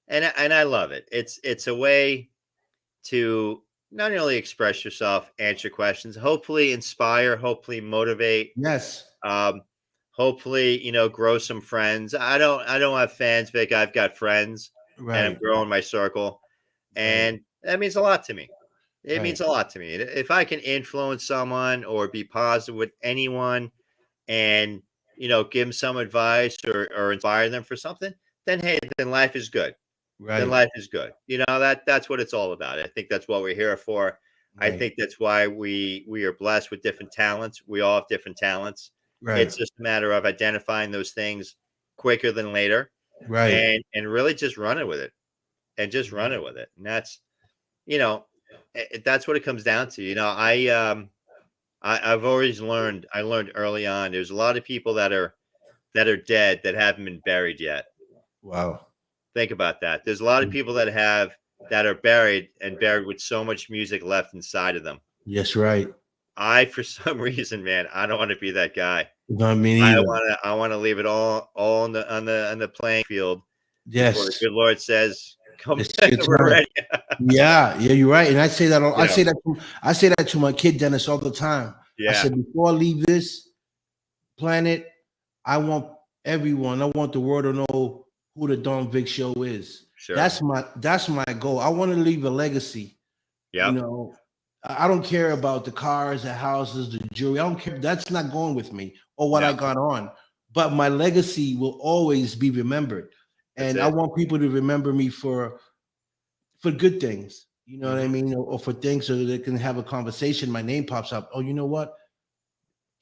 And I love it. It's a way to not only express yourself, answer questions, hopefully inspire, hopefully motivate. Yes. Hopefully, grow some friends. I don't have fans, Vic. I've got friends, Right. and I'm growing my circle. And that means a lot to me. It means a lot to me. If I can influence someone or be positive with anyone and, give them some advice or inspire them for something, then, hey, then life is good. Right. Then life is good. That's what it's all about. I think that's what we're here for. Right. I think that's why we are blessed with different talents. We all have different talents. Right. It's just a matter of identifying those things quicker than later. Right. And really just running with it. And just running with it. And that's, that's what it comes down to. I've always learned, I learned early on, there's a lot of people that are dead that haven't been buried yet. Wow. Think about that. There's a lot of people that are buried with so much music left inside of them. Yes, right. For some reason, man, I don't want to be that guy. I mean, I want to leave it all on the playing field. Yes. Before the good Lord says, "Come back, we're ready." Yeah, you're right. And I say that. I say that to my kid Dennis all the time. Yeah. I said, before I leave this planet, I want the world to know who the Don Vic Show is. Sure. That's my goal. I want to leave a legacy. Yeah. I don't care about the cars, the houses, the jewelry. I don't care. That's not going with me or what I got on. But my legacy will always be remembered. And I want people to remember me for for good things. You know what I Mhm. mean? Or for things so that they can have a conversation. My name pops up. Oh, you know what?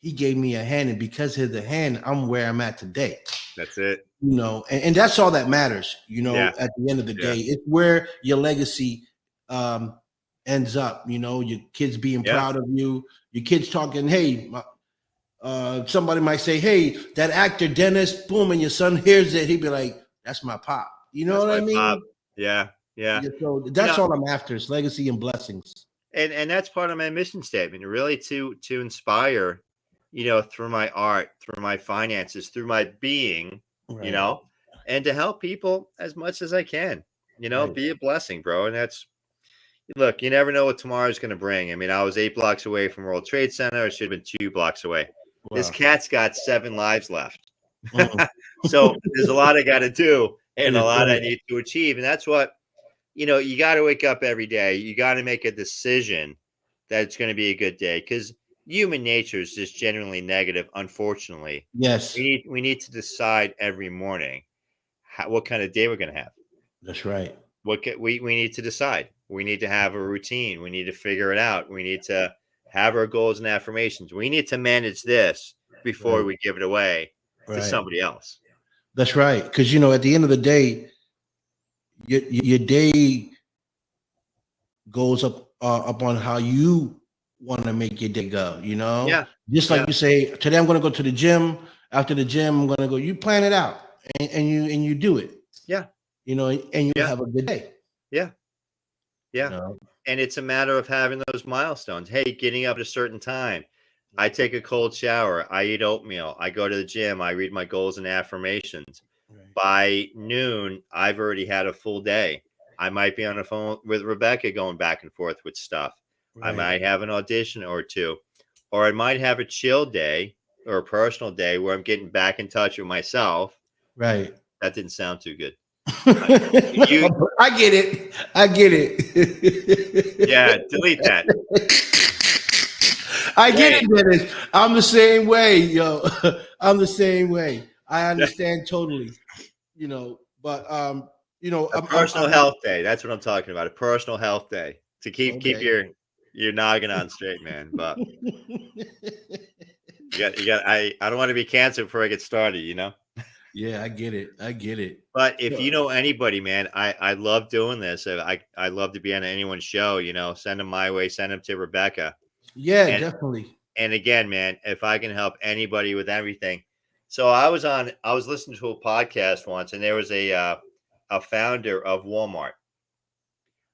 He gave me a hand, and because of the hand, I'm where I'm at today. That's it. You know, and that's all that matters. You know, Yeah. at the end of the Yeah. day, it's where your legacy um, ends up. You know, your kids being Yeah. proud of you, your kids talking, hey, somebody might say, hey, that actor Dennis, boom, and your son hears it, he'd be like, that's my pop. You know That's what I my pop. mean? Yeah. Yeah. Yeah, so You that's know, all I'm after is legacy and blessings. and that's part of my mission statement, really to inspire, through my art, through my finances, through my being, you Right, know, and to help people as much as I can, right. be a blessing, bro. And that's look, you never know what tomorrow's going to bring. I mean, I was 8 blocks away from World Trade Center. I should have been 2 blocks away. This Wow. cat's got 7 lives left. Mm. So there's a lot I got to do and a Yes, lot I right. need to achieve. And that's what, you got to wake up every day. You got to make a decision that it's going to be a good day because human nature is just generally negative. Unfortunately, Yes, we need to decide every morning what kind of day we're going to have. that's right. We need to decide. We need to have a routine. We need to figure it out. We need to have our goals and affirmations. We need to manage this before Right, we give it away to right. somebody else. That's right. Because, you know, at the end of the day, your day goes up on how you want to make your day go, you know? Yeah. Just like Yeah. you say, today I'm going to go to the gym. After the gym, I'm going to go. You plan it out and you do it, Yeah. you know, and you Yeah. have a good day, Yeah. you Yeah. know? And it's a matter of having those milestones. Hey, getting up at a certain time. I take a cold shower. I eat oatmeal. I go to the gym. I read my goals and affirmations. Right, By noon, I've already had a full day. I might be on the phone with Rebecca going back and forth with stuff. I right, might have an audition or two, or I might have a chill day or a personal day where I'm getting back in touch with myself. right. That didn't sound too good. You, I get it. I get yeah, it. delete that. I get Hey, it, Dennis. I'm the same way, yo. I'm the same way. I understand totally, you know. But you know, a personal health day. That's what I'm talking about. A personal health day to keep okay. your noggin on straight, man. But I don't want to be canceled before I get started. Yeah, I get it. I get it. But if So, you know anybody, man, I love doing this. I love to be on anyone's show. Send them my way. Send them to Rebecca. yeah, And definitely. and again, man, if I can help anybody with everything. So I was listening to a podcast once, and there was a founder of Walmart.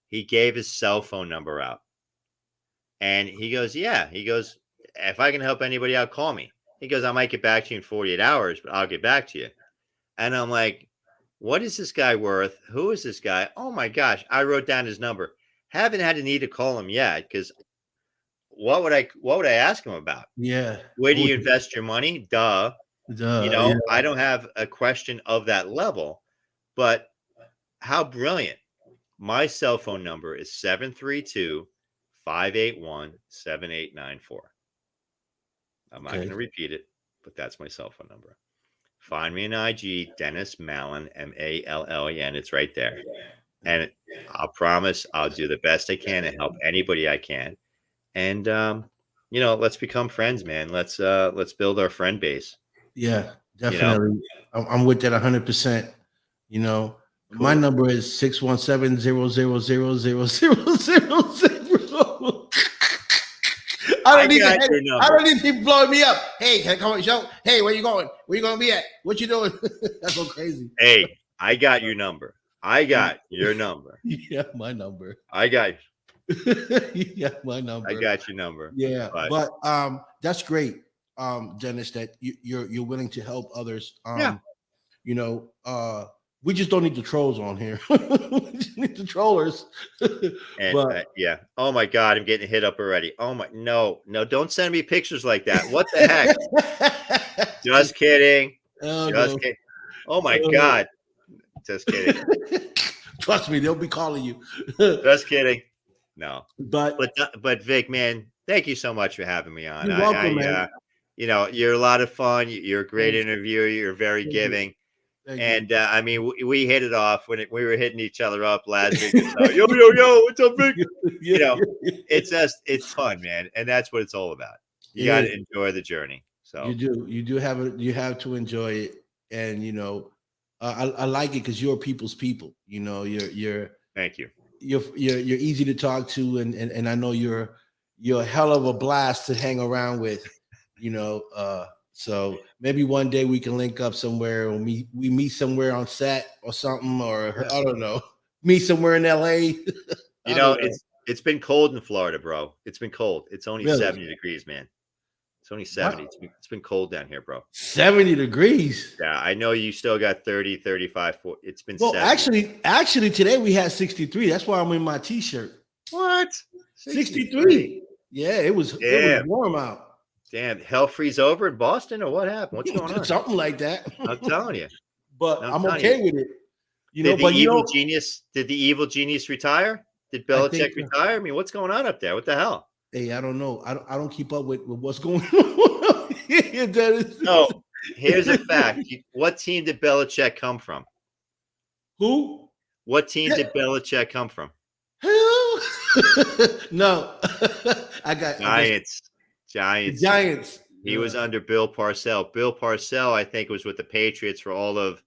He gave his cell phone number out, and he goes, "Yeah." He goes, "If I can help anybody out, call me." He goes, "I might get back to you in 48 hours, but I'll get back to you." And I'm like, what is this guy worth? Who is this guy? Oh my gosh. I wrote down his number. Haven't had a need to call him yet because what would I ask him about? Yeah. Where do Oh, you invest your money? Duh. yeah. I don't have a question of that level, but how brilliant. My cell phone number is 732-581-7894. I'm not going Okay. to repeat it, but that's my cell phone number. Find me on IG, Dennis Mallen, Mallen. It's right there. And I'll promise I'll do the best I can to help anybody I can. And let's become friends, man. Let's build our friend base. Yeah, You know, definitely. I'm with that 100%. You know, my cool. number is 617-000-0000. I got your I number. don't need people blowing me up. Hey, can I come on the show? Hey, where you going? Where you gonna be at? What you doing? That's so crazy. Hey, I got your number. I got your number. Yeah, my number. I got Yeah, my I number. got your number. Yeah, But but that's great, Dennis, that you're willing to help others. yeah. You know, we just don't need the trolls on here. We just need the trollers. And But yeah. Oh my God, I'm getting hit up already. Oh my no, don't send me pictures like that. What the heck? Just kidding. oh Just no. kidding. Oh my Oh. God. Just kidding. Trust me, they'll be calling you. Just kidding. No. But But Vic, man, thank you so much for having me on. you're welcome, man. You're a lot of fun. You're a great Thanks. interviewer. You're very Thank you. giving. Thank you. And I mean, we hit it off when we were hitting each other up last week. So, yo, yo, yo, what's up, Vic? You know, it's fun, man, and that's what it's all about. You got to enjoy the journey. So you have to enjoy it, and I like it because you're people's people. You're thank you. You're easy to talk to, and I know you're a hell of a blast to hang around with. So maybe one day we can link up somewhere, or we meet somewhere on set or something, or I don't know, meet somewhere in LA. It's been cold in Florida, bro. It's been cold. It's only Really? 70 degrees, man. It's only 70. It's been cold down here, bro. 70 degrees. Yeah, I know you still got 30, 35, 40. It's been 70. Actually today we had 63. That's why I'm in my t-shirt. What? 63. Yeah, it was warm out. Damn, hell freeze over in Boston, or what happened? What's going on? Something like that. I'm telling you. But I'm okay with it. Did the evil genius retire? Did Belichick retire? I mean, what's going on up there? What the hell? Hey, I don't know. I don't keep up with what's going on. No, here's a fact. What team did Belichick come from? Who? What team did Belichick come from? No. I got Giants. He was under Bill Parcells. Bill Parcells, I think, was with the Patriots for all of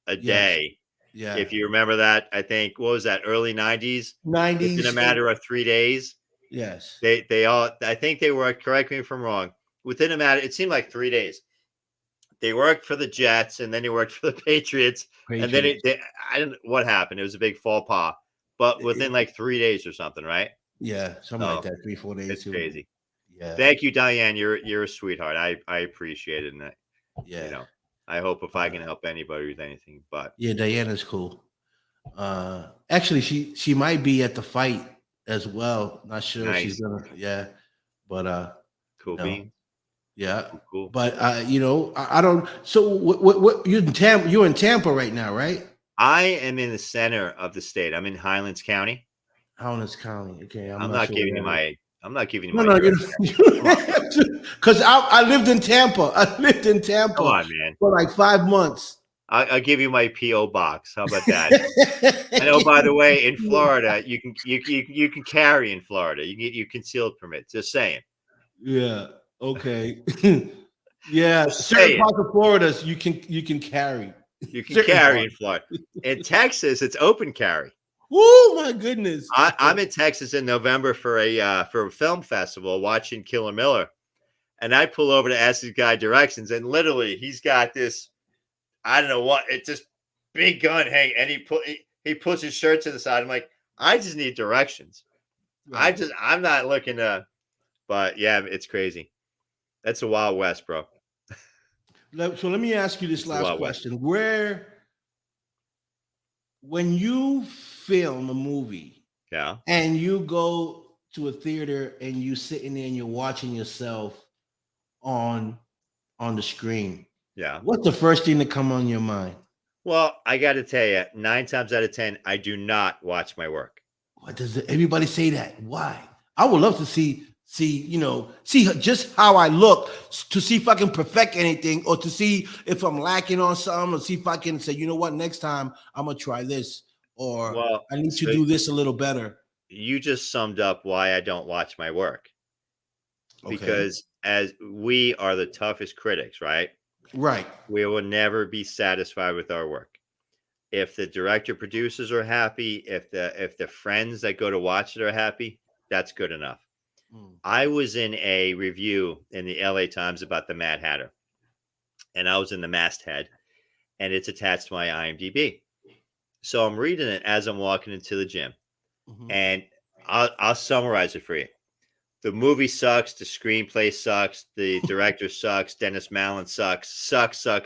a day. Yeah. If you remember that, I think, what was that, early 90s? 90s. Within a matter of 3 days. Yes. They all, I think they were, correct me if I'm wrong, within a matter, it seemed like 3 days. They worked for the Jets, and then they worked for the Patriots. And then I don't know what happened. It was a big faux pas. But within like 3 days or something, right? Yeah, something like that, 3-4 days. It's crazy. Yeah. Thank you, Diane. You're a sweetheart. I appreciate it. And I hope if I can help anybody with anything. But yeah, Diana's cool. Actually, she might be at the fight as well. Not sure if she's gonna. Yeah, but cool beans. Yeah, cool. But I don't. So what you're in Tampa? You're in Tampa right now, right? I am in the center of the state. I'm in Highlands County. Highlands County. Okay, I'm not giving you my. I'm not giving you no, my. Because I lived in Tampa. I lived in Tampa. Come on, man. For like 5 months. I'll give you my PO box. How about that? And oh, by the way, in Florida, you can carry in Florida. You get your concealed permit. Just saying. Yeah. Okay. Yeah. Certain parts of Florida, you can carry. You can carry in Florida. In Texas, it's open carry. Oh my goodness! I'm in Texas in November for a film festival, watching Killer Miller, and I pull over to ask this guy directions, and literally he's got this, I don't know what, it's this big gun hanging, and he puts his shirt to the side. I'm like, I just need directions. Right. I'm not looking to, but yeah, it's crazy. That's the Wild West, bro. So let me ask you this last question: when you film a movie, and you go to a theater and you sitting there and you're watching yourself on the screen, what's the first thing that come on your mind? Well, I got to tell you, 9 times out of 10, I do not watch my work. What does everybody say that? Why? I would love to see just how I look, to see if I can perfect anything, or to see if I'm lacking on something, or see if I can say, you know what, next time I'm gonna try this, or I need to do this a little better. You just summed up why I don't watch my work. Okay. Because as we are the toughest critics, right? Right. We will never be satisfied with our work. If the director producers are happy, if the friends that go to watch it are happy, that's good enough. I was in a review in the LA Times about the Mad Hatter, and I was in the masthead, and it's attached to my IMDb. So I'm reading it as I'm walking into the gym, and I'll summarize it for you. The movie sucks. The screenplay sucks. The director sucks. Dennis Mallen sucks. Sucks. So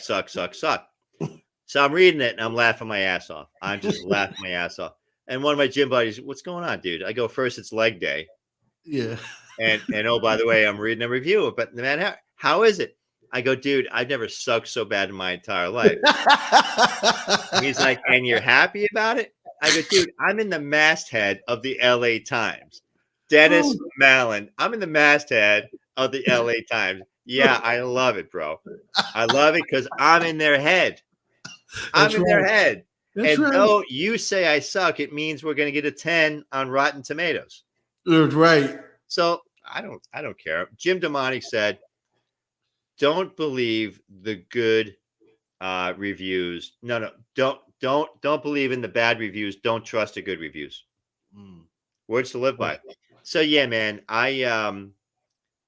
I'm reading it, and I'm laughing my ass off. I'm just laughing my ass off. And one of my gym buddies, what's going on, dude? I go, first, it's leg day. Yeah. And oh, by the way, I'm reading a review about the man. How is it? I go, dude, I've never sucked so bad in my entire life. He's like, and you're happy about it? I go, dude, I'm in the masthead of the LA Times. Dennis Mallen. I'm in the masthead of the LA Times. Yeah, I love it, bro. I love it because I'm in their head. I'm in their head. That's And right. though you say I suck, it means we're going to get a 10 on Rotten Tomatoes. That's right. So I don't care. Jim DeMonic said, don't believe the good reviews. No, don't believe in the bad reviews. Don't trust the good reviews. Words to live by. So yeah, man,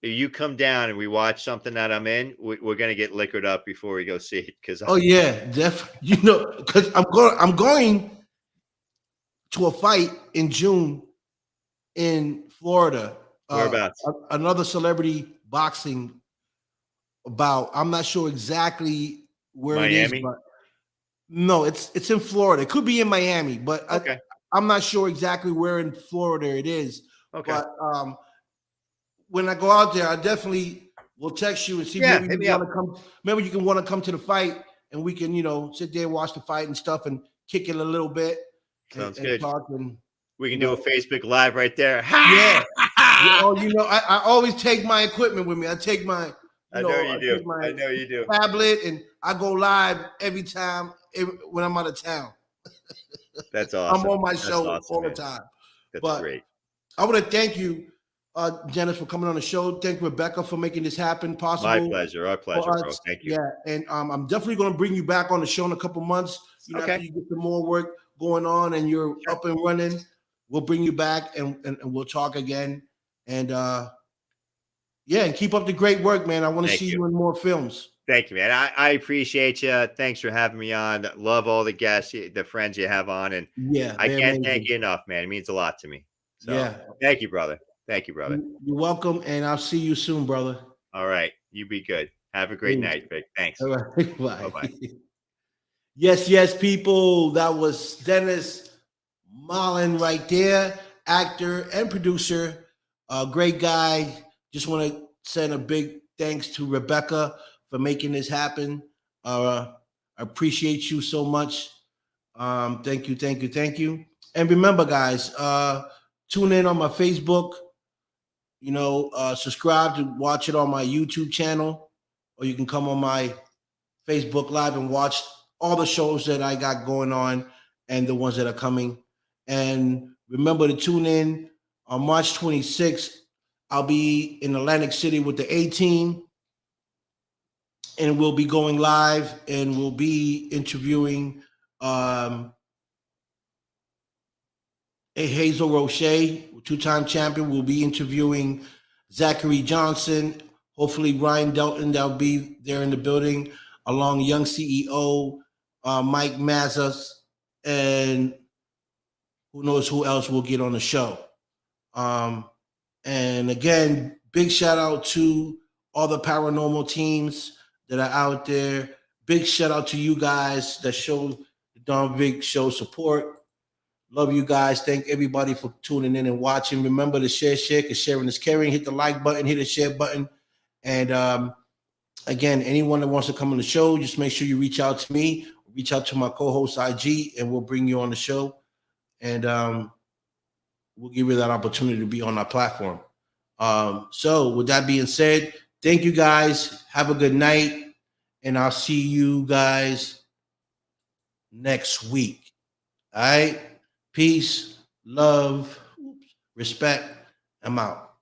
if you come down and we watch something that I'm in, we're gonna get liquored up before we go see it. Because definitely. Because I'm going to a fight in June in Florida. Whereabouts? Another celebrity boxing bout. I'm not sure exactly where Miami? it is, but no, it's in Florida. It could be in Miami, but okay. I'm not sure exactly where in Florida it is. Okay. But when I go out there, I definitely will text you and see maybe you want to come. Maybe you can want to come to the fight, and we can sit there and watch the fight and stuff and kick it a little bit. Sounds good. Talk and we can do a Facebook Live right there. Yeah. I always take my equipment with me. I take my. I know you do. Tablet, and I go live every time when I'm out of town. That's awesome. I'm on my show all the time. That's great. I want to thank you, Dennis, for coming on the show. Thank Rebecca for making this happen possible. My pleasure. Our pleasure, bro. Thank you. Yeah, and I'm definitely going to bring you back on the show in a couple months. After you get some more work going on and you're up and running, we'll bring you back and we'll talk again. And and keep up the great work, man. I want to see you in more films. Thank you, man. I appreciate you. Thanks for having me on. Love all the guests, the friends you have on. And I can't thank you enough, man. It means a lot to me. So thank you, brother. Thank you, brother. You're welcome. And I'll see you soon, brother. All right. You be good. Have a great night, Vic. Thanks. All right. Bye-bye. Yes, people. That was Dennis Mallen right there, actor and producer. Great guy. Just want to send a big thanks to Rebecca for making this happen. I appreciate you so much. Thank you. And remember, guys, tune in on my Facebook. Subscribe to watch it on my YouTube channel, or you can come on my Facebook Live and watch all the shows that I got going on and the ones that are coming. And remember to tune in on March 26th. I'll be in Atlantic City with the A-Team, and we'll be going live, and we'll be interviewing Hazel Roche, two-time champion. We'll be interviewing Zachary Johnson, hopefully Ryan Delton, that'll be there in the building, along young CEO, Mike Mazas, and who knows who else will get on the show. And again, big shout out to all the paranormal teams that are out there. Big shout out to you guys that show the Don Vic Show support. Love you guys. Thank everybody for tuning in and watching. Remember to share, because sharing is caring. Hit the like button, hit the share button. And again, anyone that wants to come on the show, just make sure you reach out to me, reach out to my co-host IG, and we'll bring you on the show. And we'll give you that opportunity to be on our platform. So with that being said, thank you guys. Have a good night. And I'll see you guys next week. All right. Peace, love, respect. I'm out.